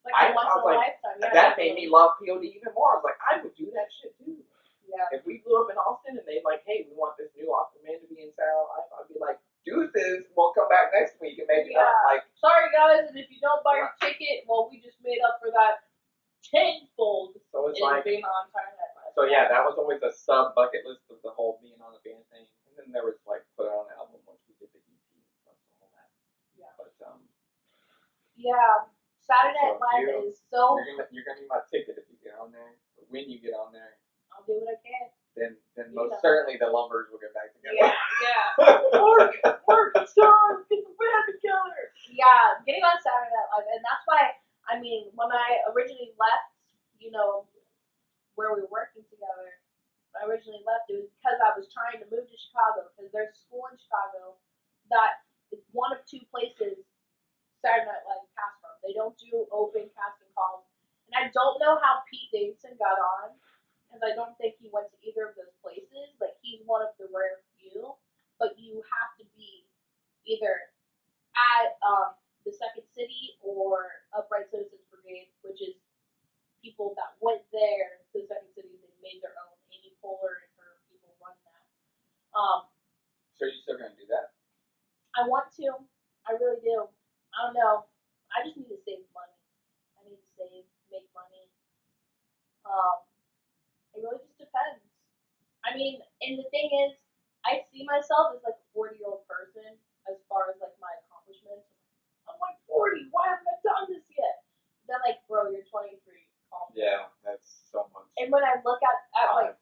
a once in a lifetime. Yeah, that made me love POD even more. I was like, I would do that shit too. Yeah. If we blew up in Austin and they like, hey, we want this new Austin man to be in Saturday Night Live, I'd be like, deuces, we'll come back next week and make it up. Like, sorry guys, and if you don't buy your ticket, well, we just made up for that tenfold. So it's in being on Saturday Night Live. So yeah, that was always a sub bucket list of the whole being on the band thing, and then there was like put out an album once we did the EP and stuff, and all that. Yeah. But yeah, Saturday Night Live is so. You're gonna need my ticket if you get on there. Or when you get on there. I'll do what I can. Then most certainly the Lumbers will get back together. Yeah. Work, it's time, get the band together. Yeah, getting on Saturday Night Live, and that's why, I mean, when I originally left, you know, where we were working together, when I originally left, it was because I was trying to move to Chicago, because there's a school in Chicago that is one of two places Saturday Night Live cast from. They don't do open casting calls, and I don't know how Pete Davidson got on, because I don't think he went to either of those places. Like, he's one of the rare few, but you have to be either at the Second City or Upright Citizens Brigade, which is people that went there to the Second City. They made their own. Amy Poehler and her people run that. So you're still gonna do that? I want to. I really do. I don't know. I just need to save money. I need to save, make money. It really just depends. I mean, and the thing is, I see myself as like a 40-year-old person as far as like my accomplishments. I'm like 40. Why haven't I done this yet? Then like, bro, you're 23. Yeah, that's so much. And when I look at like,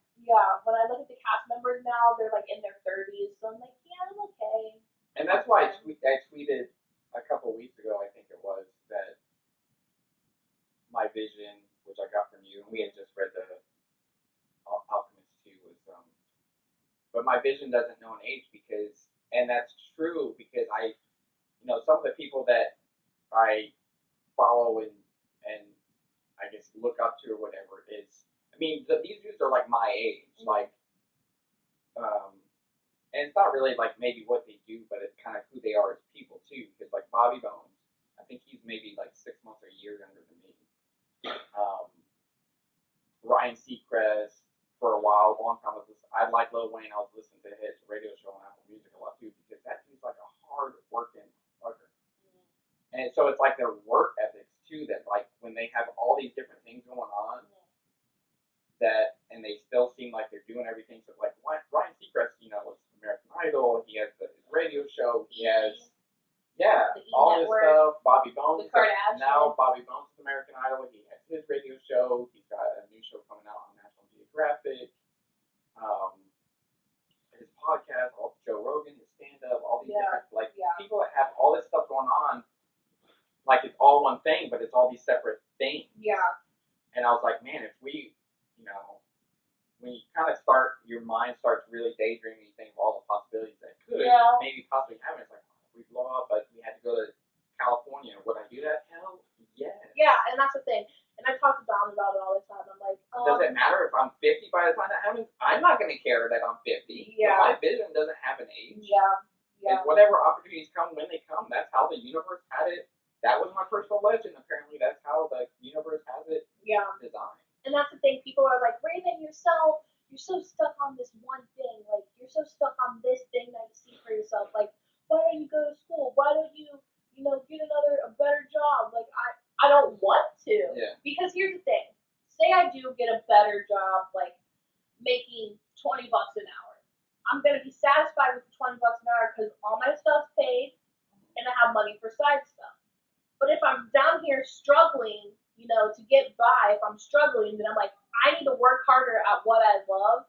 when I look at the cast members now, they're like in their 30s. So I'm like, yeah, I'm okay. And that's why I tweeted a couple weeks ago, I think it was, that my vision, which I got from you, and we had just read the Alchemist 2, was but my vision doesn't know an age and that's true because some of the people that I follow and I guess look up to or whatever is, I mean, these dudes are like my age, like, and it's not really like maybe what they do, but it's kind of who they are as people too. Because like Bobby Bones, I think he's maybe like 6 months or a year younger than me. Ryan Seacrest, for a while, a long time, I like Lil Wayne. I was listening to his radio show on Apple Music a lot too because that dude's like a hard working fucker. And so it's like their work ethics too, that like when they have all these different things going on, and they still seem like they're doing everything. So like Ryan Seacrest, is American Idol. He has his radio show. He has all this stuff. Bobby Bones. Now Bobby Bones is American Idol. He has his radio show. He's got a new show coming out on National Geographic. His podcast, Joe Rogan, his stand-up, all these different people that have all this stuff going on. Like it's all one thing, but it's all these separate things. Yeah. And I was like, man, if we, when you kind of your mind starts really daydreaming, you think of all the possibilities that could maybe possibly happen. It's like, we blow up, but we had to go to California. Would I do that? Hell, yes. Yeah, and that's the thing. And I talk to Don about it all the time. I'm like, does it matter if I'm 50 by the time that happens? I'm not going to care that I'm 50. Yeah. My whatever opportunities come when they come. That's how the universe had it. That was my personal legend. Apparently, that's how the universe has it designed. And that's the thing. People are like, Raven, you're so stuck on this one thing. Like, you're so stuck on this thing that you see for yourself. Like, why don't you go to school? Why don't you, get a better job? Like, I don't want to. Yeah. Because here's the thing. Say I do get a better job, like making $20 an hour. I'm gonna be satisfied with the $20 an hour because all my stuff's paid and I have money for side stuff. But if I'm down here struggling, to get by, if I'm struggling, then I'm like, I need to work harder at what I love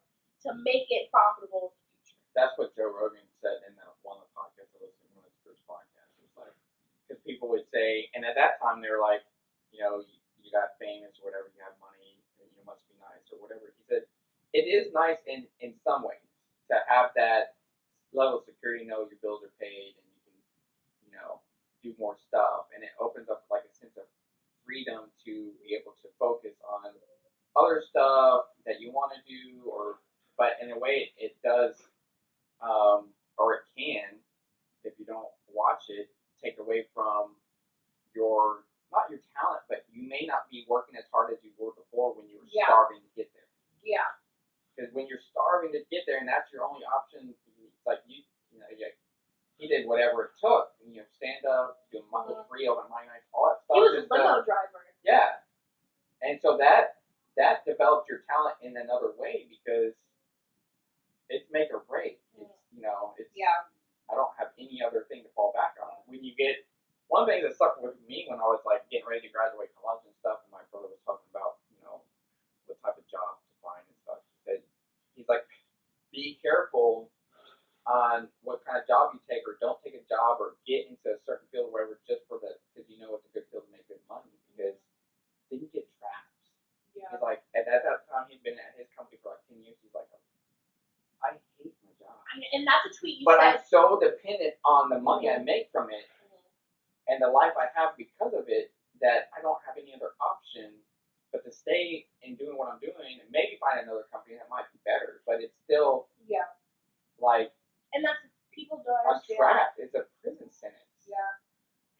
to make it profitable in the future. That's what Joe Rogan said in one of the podcasts I listened to, one of his first podcasts. It was like, because people would say, and at that time they were like, you got famous or whatever, you have money, you must be nice or whatever. He said, it is nice in some ways to have that level of security, your bills are paid and you can, do more stuff. And it opens up like a sense of freedom to be able to focus on other stuff that you want to do, but in a way it does, or it can, if you don't watch it, take away from not your talent, but you may not be working as hard as you were before when you were starving to get there. Yeah. Because when you're starving to get there and that's your only option, it's like he did whatever it took. Stand up, do free open mic nights, all that stuff. He was a limo driver. Yeah. And so that developed your talent in another way because it's make or break. It's I don't have any other thing to fall back on. When you get one of the things that stuck with me when I was like getting ready to graduate college and stuff, and my brother was talking about what type of job to find and stuff. He's like, be careful on what kind of job you take, or don't take a job, or get into a certain field, or whatever, just because it's a good field to make good money. Because then you get trapped. Yeah. He's like, at that time, he'd been at his company for like 10 years. He's like, I hate my job. And that's a tweet you but said. I'm so dependent on the money I make from it and the life I have because of it that I don't have any other option but to stay in doing what I'm doing and maybe find another company that might be better. But it's still like. And that's, people don't I'm understand. trapped. It's a prison sentence. Yeah.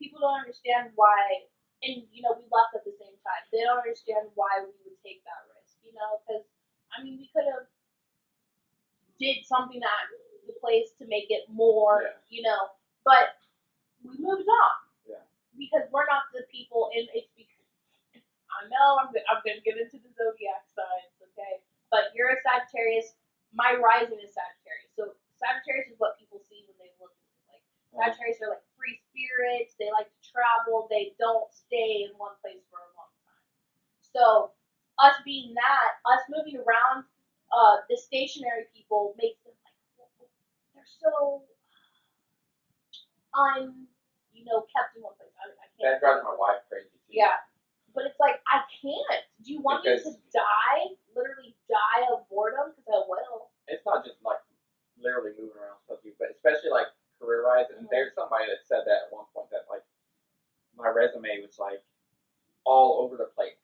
People don't understand why, and we left at the same time. They don't understand why we would take that risk, because we could have did something at the place to make it more, but we moved on. Yeah. Because we're not the people, and it's because I know I'm gonna get into the zodiac signs, okay? But you're a Sagittarius. My rising is Sagittarius, so Sagittarius is what people see when they look at me. Like Sagittarius are like free spirits. They like to travel. They don't stay in one place for a long time. So us being that, us moving around, the stationary people makes them like they're so kept in one place. I can't. That drives my wife crazy too. Yeah, but it's like I can't. Do you want me to die? Literally die of boredom? Because I will. It's not just like literally moving around stuff, but especially like career-wise. And there's somebody that said that at one point that like my resume was like all over the place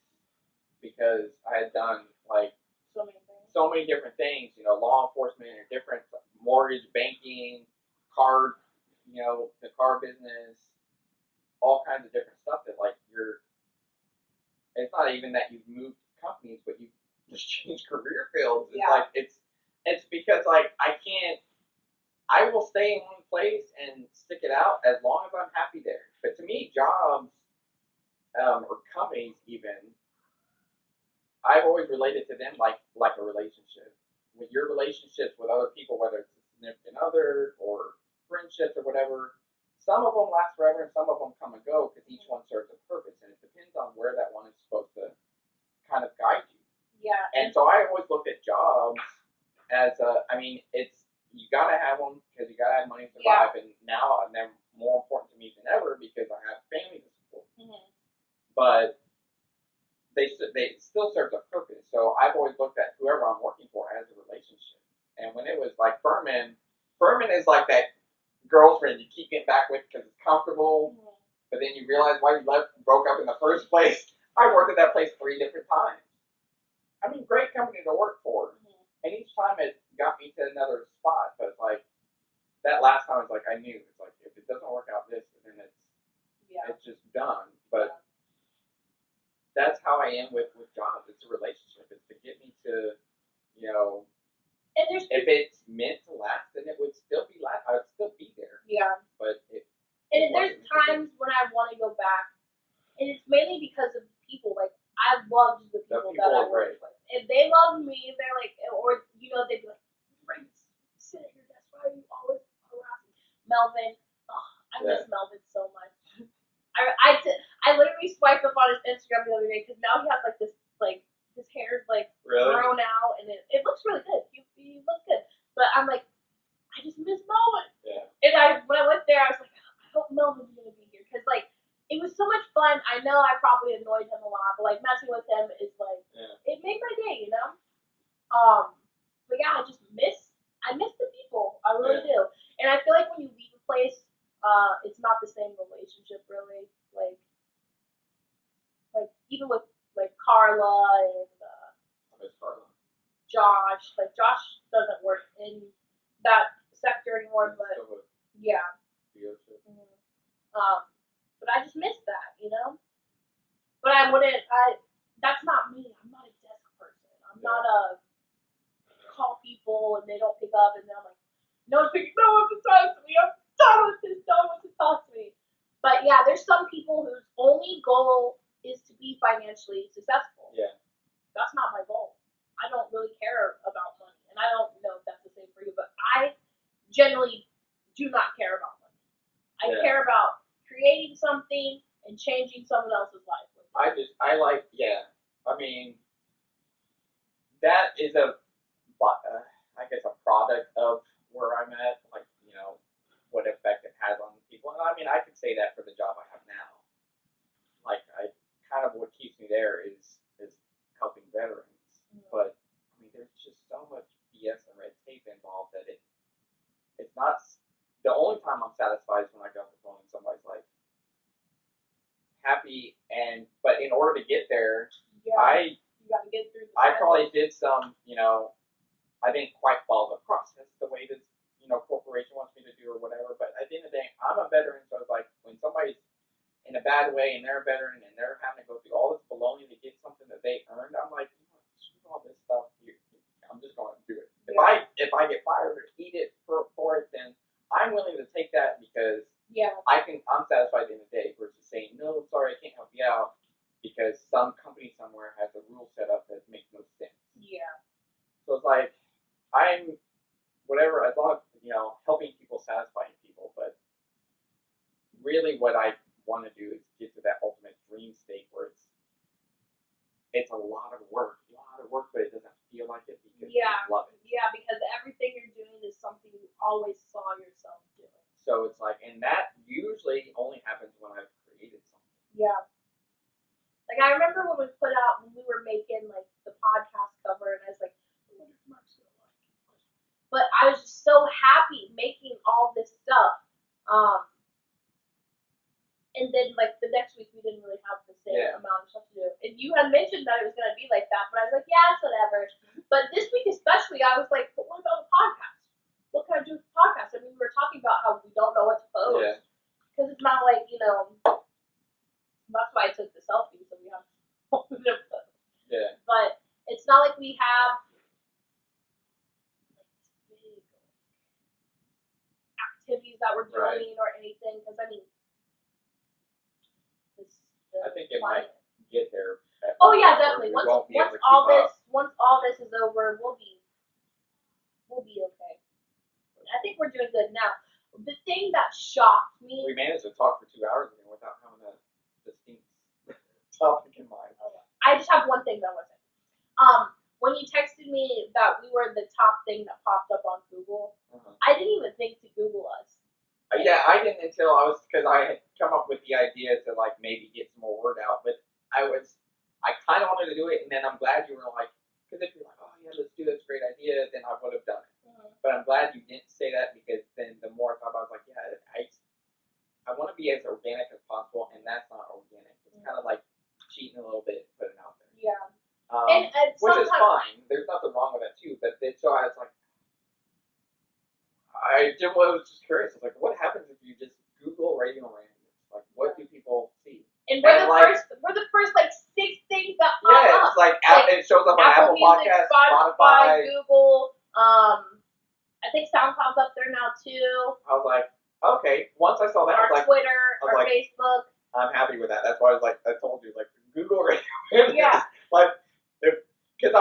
because I had done like so many different things. Law enforcement or different mortgage, banking, card, the car business, all kinds of different stuff that like it's not even that you've moved companies, but you've just changed career fields. It's like it's because like I will stay in one place and stick it out as long as I'm happy there. But to me, jobs or companies even, I've always related to them like a relationship. With your relationships with other people, whether it's a significant other or friendships or whatever, some of them last forever and some of them come and go because each one serves a purpose, and it depends on where that one is supposed to kind of guide you. Yeah. And so I always looked at jobs as it's you gotta have them because you gotta have money to survive, and now they're more important to me than ever because I have family to support. But they still serve a purpose. So I've always looked at whoever I'm working for as a relationship. And when it was like Furman is like that girlfriend you keep getting back with because it's comfortable, but then you realize why you broke up in the first place. I worked at that place 3 different times. Great company to work for. And each time it got me to another spot, but it's like that last time was like I knew it's like if it doesn't work out this, then Yeah. it's just done. But that's how I am with jobs. It's a relationship. It's to get me to, you know, And there's if it's meant to last, then it would still be last. I would still be there. yeah. But it. And there's times when I want to go back, and it's mainly because of people. Like I loved the people that I worked with. If they loved me, they're like, or you know, they'd be like, "Right, sit at your desk. Why are you always harassing Melvin?" Oh, I miss Melvin so much. I literally swiped up on his Instagram the other day because now he has like this like his hair's like grown out and it looks really good. He looks good, but I'm like, I just miss Melvin. Yeah. And when I went there, I was like, I hope Melvin's gonna be here because like it was so much fun. I know I probably annoyed him a lot, but like messing with him is like it made my day, you know. But yeah, I miss the people. I really do, and I feel like when you leave a place, it's not the same relationship really. Like even with like Carla and Josh. Like Josh doesn't work in that sector anymore, but yeah. But I just miss that, you know. But I wouldn't. That's not me. I'm not a desk person. I'm not a call people and they don't pick up and then I'm like, no one's to talk to me. I'm done with this. No one wants to talk to me. But yeah, there's some people whose only goal is to be financially successful. Yeah. That's not my goal. I don't really care about money, and I don't know if that's the same for you, but I generally do not care about money. I care about creating something and changing someone else's life. I mean, that is I guess a product of where I'm at, like, you know, what effect it has on people. And I mean, I could say that for the job I have now. Like, what keeps me there is helping veterans. But, I mean, there's just so much BS and red tape involved that it's not, the only time I'm satisfied is when I get off the phone and somebody's like, happy, but in order to get there, you got to get through I probably did some, you know, I didn't quite follow the process the way this, you know, corporation wants me to do or whatever, but at the end of the day, I'm a veteran, so it's like, when somebody's in a bad way and they're a veteran and they're having to go through all this baloney to get something that they earned, I'm like, you know, screw all this stuff here. I'm just going to do it. If I get fired or eat it for it, then I'm willing to take that because I'm satisfied at the end of the day versus saying, no, sorry, I can't help you out because some company somewhere has a rule set up that makes no sense. Yeah. So it's like, I'm whatever, as long as, you know, helping people, satisfying people, but really what I want to do is get to that ultimate dream state where it's a lot of work, but it doesn't feel like it because you love it. Yeah, because everything you're doing is something you always saw yourself doing. So it's like, and that usually only happens when I've created something. Yeah. Like I remember when we were making like the podcast cover, and I was like, I wonder if Mark's gonna like it. But I was just so happy making all this stuff. And then like the next week we didn't really have the same amount of stuff to do. And you had mentioned that it was gonna be like that, but I was like, yeah, it's whatever. But this week especially, I was like, but what about the podcast? What can I do with the podcast? I mean, we were talking about how we don't know what to post because it's not like, you know. That's why I took the selfie, so we have something to post. Yeah. But it's not like we have like big activities that we're doing or anything. Because I mean. I think it might get there. Oh yeah, definitely. Once all this is over, we'll be okay. I think we're doing good now. The thing that shocked me. We managed to talk for 2 hours again without having a distinct topic in mind. I just have one thing that wasn't. When you texted me that we were the top thing that popped up on Google, I didn't even think to Google us. Yeah, I didn't until because I had come up with the idea to like maybe get some more word out, but I kind of wanted to do it, and then I'm glad you were like, because if you're like, oh yeah, let's do this, great idea, then I would have done it. But I'm glad you didn't say that because then the more I thought about it, I was like, yeah, I want to be as organic as possible, and that's not organic. It's kind of like cheating a little bit, putting it out there. Yeah. Which is fine. There's nothing wrong with that too, but so I was like, I just was just curious. I was like, what happens if you just Google radio randomness? Like, what do people see? And we're And, the first like 6 things that pop Yeah, up. it's like, it shows up on Apple Apple Music, Podcasts, Spotify, Spotify. Google. I think SoundCloud's up there now too. I was like, okay. Once I saw that, I Our was like, Twitter, I was our like, Facebook. I'm happy with that. That's why I was like, I told you, like, Google radio randomness. Yeah. Like, because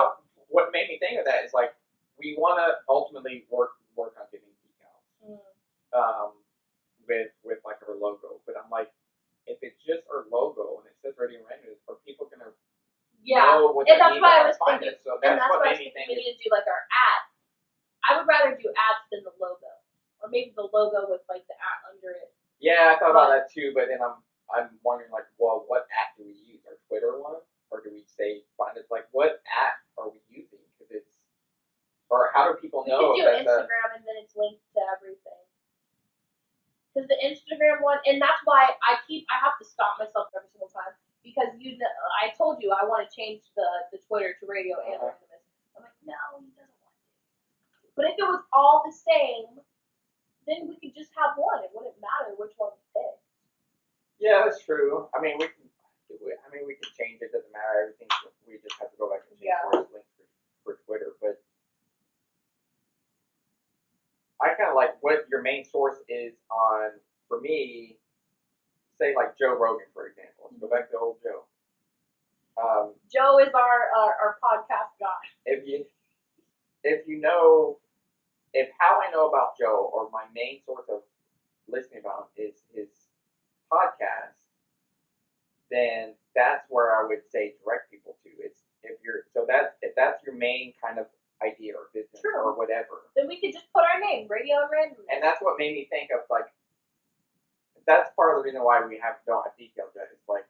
what made me think of that is like, we want to ultimately work on getting decals. With like our logo, but I'm like, if it's just our logo and it says Radio Randomness, are people gonna know what and that that's means why I and was find thinking. it? So And that's that's what why I was made me thinking think. we need to do like our ad. I would rather do ads than the logo, or maybe the logo with like the ad under it. Yeah, I thought about that too, but then I'm wondering like, well, what app do we use? Our Twitter one, or do we say find it? Like, what app are we using? Because it's, or how do people We know could do if that's Instagram and then it's linked to everything. Because the Instagram one, and that's why I have to stop myself every single time, because I told you I want to change the Twitter to Radio and Randomness. I'm like, no, he doesn't want to. But if it was all the same, then we could just have one. It wouldn't matter which one we pick. Yeah, that's true. I mean, we can change it. Doesn't matter. Everything. We just have to go back and change where it's linked for Twitter. But I kind of like what your main source is on. For me, say like Joe Rogan, for example. Let's go back to old Joe. Joe is our podcast guy. If how I know about Joe, or my main source of listening about him is his podcast, then that's where I would say direct people to. It's if that's your main kind of idea or business or whatever. Then we could just put our name, Radio and Randomness. And that's what made me think of like. That's part of the reason why we don't have details yet. It's like,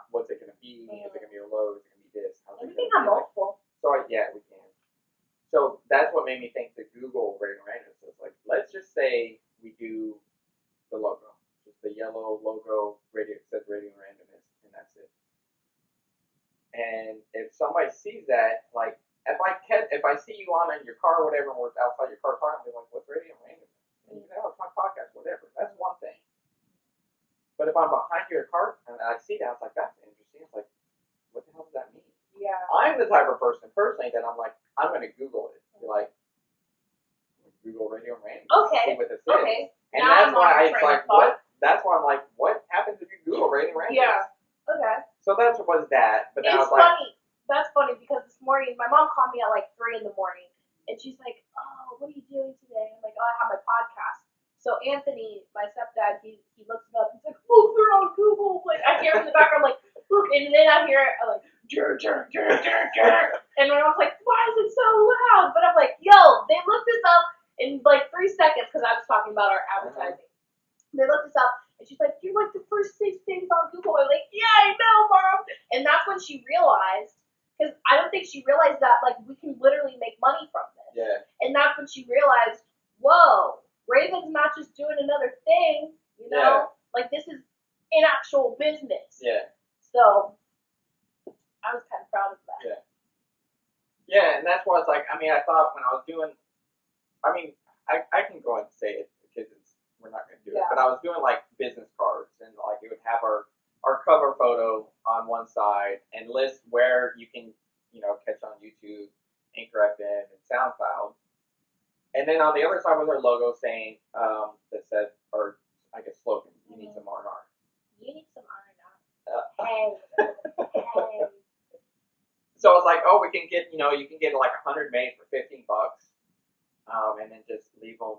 what's it going to be? Is it going to be a logo? Is it going to be this? How's And it we going can to be? have multiple. Yeah, we can. So that's what made me think to Google Radio Randomness. So it's like, let's just say we do the logo, just the yellow logo, radio, it says Radio Randomness, and that's it. And if somebody sees that, like, if I see you on in your car or whatever, and we're outside your car talking, they're like, what's Radio Randomness? And you say, oh, it's my podcast, whatever. That's one thing. But if I'm behind your car and I see that, I was like, that's interesting. It's like, what the hell does that mean? Yeah. I'm the type of person, personally, that I'm like, I'm going to Google it. Be like, Google Radio Randomness. Okay. See what this is. Okay. And Now that's I'm on why a it's train like, of thought. what? That's why I'm like, what happens if you Google Radio Randomness? Yeah. Okay. So that was that. But then It's I was like, funny. That's funny because this morning my mom called me at like 3 a.m. and she's like, "Oh, what are you doing today?" I'm like, "Oh, I have my podcast." So Anthony, my stepdad, he looks it up. He's like, "Look, they're on Google." Like I hear him in the background, like, "Look," and then I hear it like, "Dur, dur, dur, dur, dur," and my mom's like, "Why is it so loud?" But I'm like, "Yo, they looked this up in like 3 seconds," because I was talking about our advertising. They looked this up, and she's like, "You're like the first 6 things on Google." I'm like, "Yeah, I know, Mom." And that's when she realized, because I don't think she realized that like we can literally make money from this. yeah. And that's when she realized, whoa, Raven's not just doing another thing, you know? Yeah. Like this is an actual business. Yeah. So I was kind of proud of that. Yeah. Yeah, and that's why it's like, I mean, I thought when I was doing, I mean, I can go ahead and say it because we're not going to do it, but I was doing like business cards, and like it would have our cover photo on one side and list where you can, catch on YouTube, Anchor FM, and SoundCloud. And then on the other side was our logo saying, that said, or I guess slogan, you need some R&R. You need some R&R. Hey. Hey. So I was like, oh, we can get, you can get like 100 made for $15, and then just leave them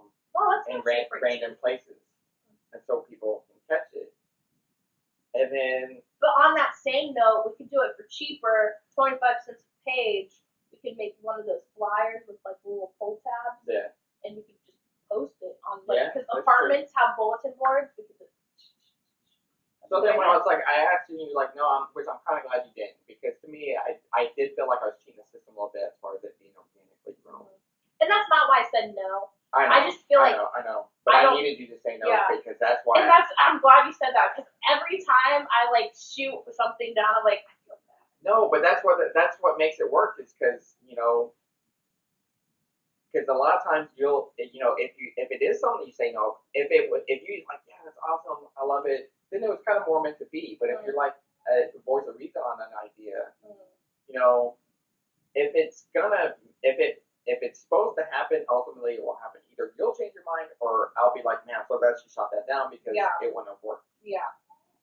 in random places, and so people can catch it. And then, but on that same note, we could do it for cheaper, 25 cents a page. We could make one of those flyers with like little pull tabs. Yeah. And we could just post it on like because that's apartments have bulletin boards. We could just. So then when I was like, I asked you, like, no, which I'm kind of glad you didn't, because to me, I did feel like I was cheating the system a little bit as far as it being organically grown. And that's not why I said no. I know. I just feel like I know. But I needed you to say no because that's why. And I'm glad you said that because every time I like shoot something down, I'm like, I feel bad. No, but that's what makes it work is because because a lot of times you'll, you know, if it is something you say no, if you like, yeah, that's awesome, I love it, then it was kind of more meant to be. But if you're like a voice of reason on an idea, you know, if it's supposed to happen, ultimately it will happen. Either you'll change your mind, or I'll be like, man, I'm so glad she shot that down because it wouldn't have worked. Yeah.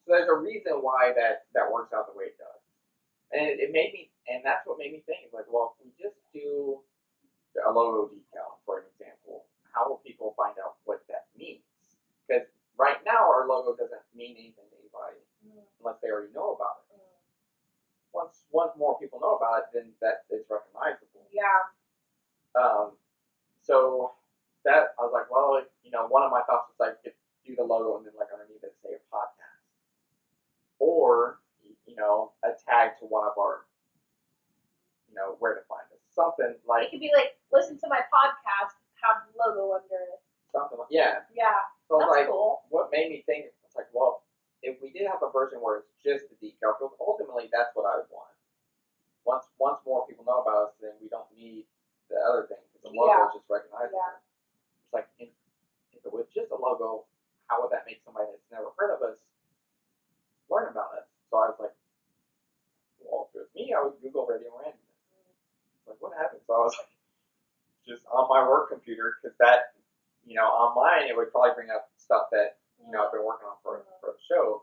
So there's a reason why that works out the way it does. And it made me, and that's what made me think, like, well, if we just do a logo decal, for an example, how will people find out what that means? Because right now our logo doesn't mean anything to anybody unless they already know about it. Once more people know about it, then that it's recognizable. Yeah. So that I was like, well, you know, one of my thoughts was like, do the logo and then like underneath it say a podcast, or you know, a tag to one of our, you know, where to find us, something like. It could be like, listen to my podcast, have the logo under it. Something like, yeah. Yeah. So that's like, cool. what made me think, it's like, well, if we did have a version where it's just the decal, because ultimately that's what I would want. Once more people know about us, then we don't need the other thing, because the logo is just recognizable. Yeah. It's like, if it was just a logo, how would that make somebody that's never heard of us learn about us? So I was like, well, if it was me, I would Google Radio RaNdOmNeSs. Like, what happened? So I was like, just on my work computer, because that, you know, on mine, it would probably bring up stuff that, you know, I've been working on for the show,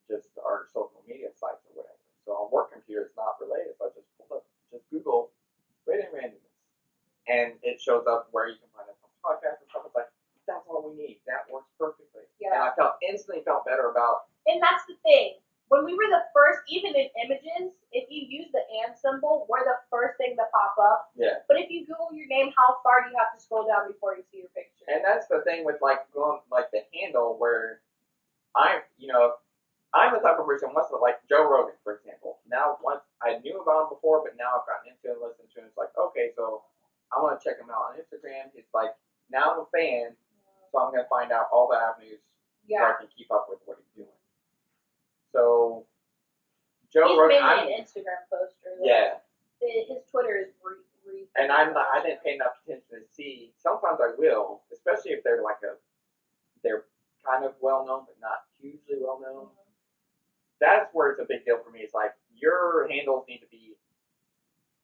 just our social media sites or whatever. So on work computer, it's not related. So I just pulled up, just Google Radio RaNdOmNeSs, and it shows up where you can find us on podcasts and stuff. It's like, that's all we need. That works perfectly. Yeah. And I instantly felt better about. And that's the thing. When we were the first, even in images, if you use the and symbol, we're the first thing to pop up. Yeah. But if you Google your name, how far do you have to scroll down before you see your picture? And that's the thing with like going like the handle, where I'm the type of person, like Joe Rogan, for example. Now, once I knew about him before, but now I've gotten into it and listened to him. It's like, okay, so I want to check him out on Instagram. It's like, now I'm a fan, so I'm going to find out all the avenues where I can keep up with what he's doing. So, Joe Rogan, mainly an Instagram poster. Yeah. His Twitter is and I didn't pay enough attention to see. Sometimes I will, especially if they're they're kind of well known, but not hugely well known. That's where it's a big deal for me. It's like, your handles need to be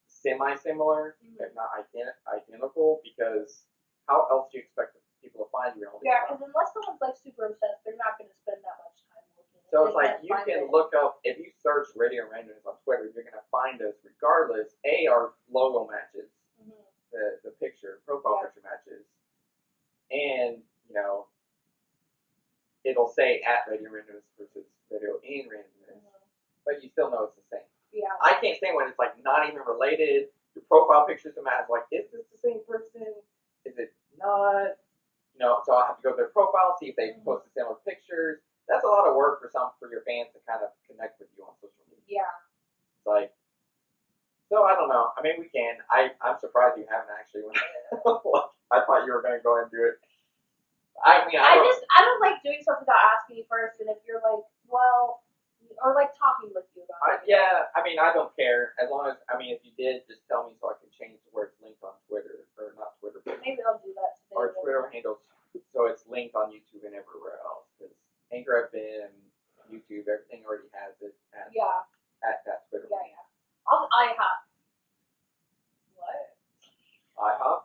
semi-similar, if not identical, because how else do you expect people to find you? Yeah, because unless someone's like super obsessed, they're not going to spend that much time looking. So it's like, you can look up, if you search Radio RaNdOmNeSs on Twitter, you're going to find us regardless. Our logo matches, the picture, profile picture matches, and, you know, it'll say at Radio RaNdOmNeSs versus Radio in RaNdOmNeSs, but you still know it's the same. Yeah. I can't stand when it's like not even related. Your profile pictures don't match. Like, is this the same person? Is it not? You know, so I have to go to their profile, see if they post the similar pictures. That's a lot of work for your fans to kind of connect with you on social media. Yeah. It's like, so I don't know. I mean, we can. I'm surprised you haven't actually. I thought you were going to go ahead and do it. I don't like doing stuff without asking you first, and if you're like, well, or like talking with you about it. Yeah, I mean, I don't care, as long as, I mean, if you did, just tell me so I can change where it's linked on Twitter, or not Twitter, but Maybe I'll do that today. or Twitter handles, so it's linked on YouTube and everywhere else, because Anchor FM, YouTube, everything already has it at that Twitter. Yeah. IHOP. What? IHOP?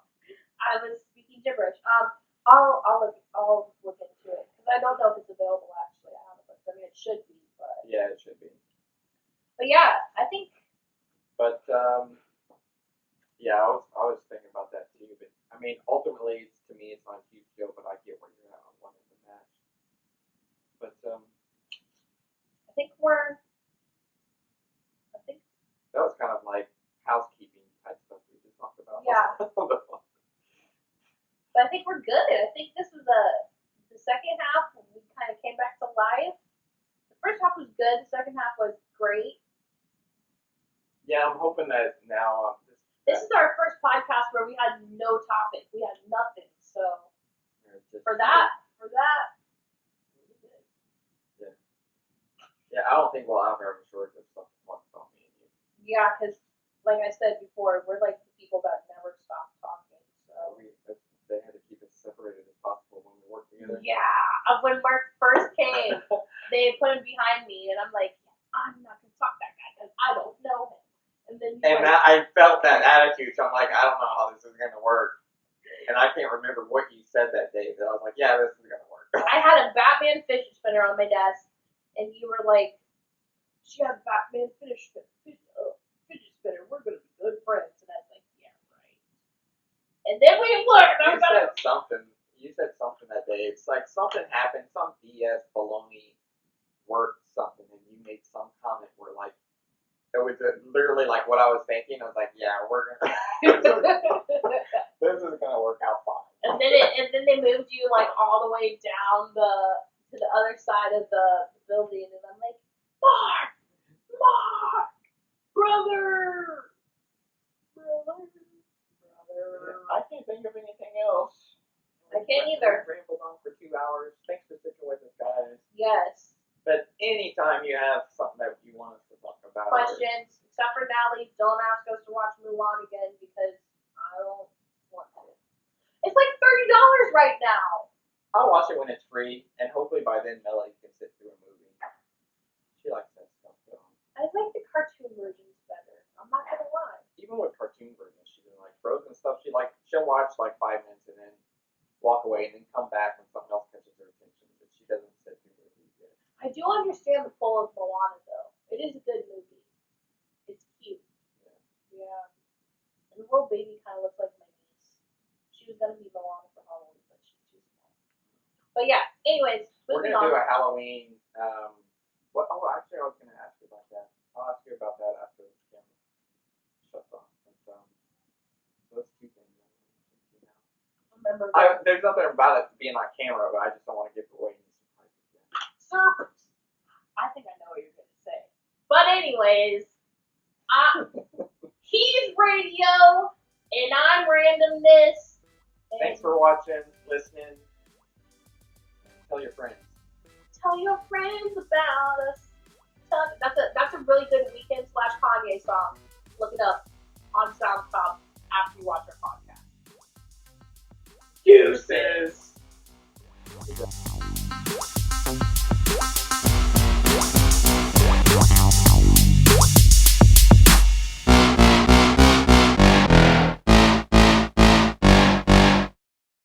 I was speaking gibberish. I'll look into it, because I don't know if it's available actually. I haven't looked. I mean, it should be, but. Yeah, it should be. But yeah, I think. But yeah, I was thinking about that too. But I mean, ultimately, to me, it's not a huge deal. But I get where you're at on wanting to match. But I think that was kind of like housekeeping type stuff we just talked about. Yeah. But I think we're good. I think this was the second half. We kind of came back to life. The first half was good. The second half was great. Yeah, I'm hoping that now. This is our first podcast where we had no topic. We had nothing. So for that. Yeah, I don't think we'll ever have a shortage of stuff to talk about, me and you. Yeah, because like I said before, we're like the people that never stop they had to keep us separated as possible when we worked together. Yeah, when Mark first came, they put him behind me, and I'm like, I'm not gonna talk to that guy because I don't know him. And then he's And like, I felt that attitude, so I'm like, I don't know how this is gonna work. And I can't remember what you said that day, but I was like, yeah, this is gonna work. I had a Batman fidget spinner on my desk, and you were like, she has a Batman fidget spinner. We're gonna be good friends. And I was like, yeah, right. And then we worked. You said something that day. It's like something happened, some BS baloney worked something, and you made some comment where like it was literally like what I was thinking. I was like, yeah, we're gonna this is gonna work out fine. And then they moved you like all the way down to the other side of the building, and I'm like, Mark, brother. I can't think of anything else. I can't either. We rambled on for 2 hours. Thanks for sticking with us, guys. Yes. But anytime you have something that you want us to talk about, Questions, except for Natalie, don't ask us to watch Mulan again because I don't want to. It's like $30 right now. I'll watch it when it's free, and hopefully by then Melody can sit through a movie. She likes that stuff, though. I like the cartoon versions better. I'm not gonna lie. Even with cartoon versions, she doesn't like Frozen stuff. She'll watch like 5 minutes and then walk away and then come back when something else catches her attention. But she doesn't sit through movies yet. I do understand the pull of Moana though. It is a good movie. It's cute. Yeah. And the little baby kind of looks like my niece. She was gonna be Moana for Halloween, but she's too small. But yeah. Anyways, We're moving gonna do on. a Halloween. Actually, I was gonna ask you about that. I'll ask you about that after the camera shuts off. But, so that's 2 things. Remember There's nothing about it being on camera, but I just don't want to give away any surprises yet. surfers. I think I know what you're gonna say. But anyways, he's radio and I'm RaNdOmNeSs. Thanks for watching, listening. Tell your friends. Tell your friends about us. That's a really good Weekend / Kanye song. Look it up on SoundCloud after you watch our podcast. Deuces.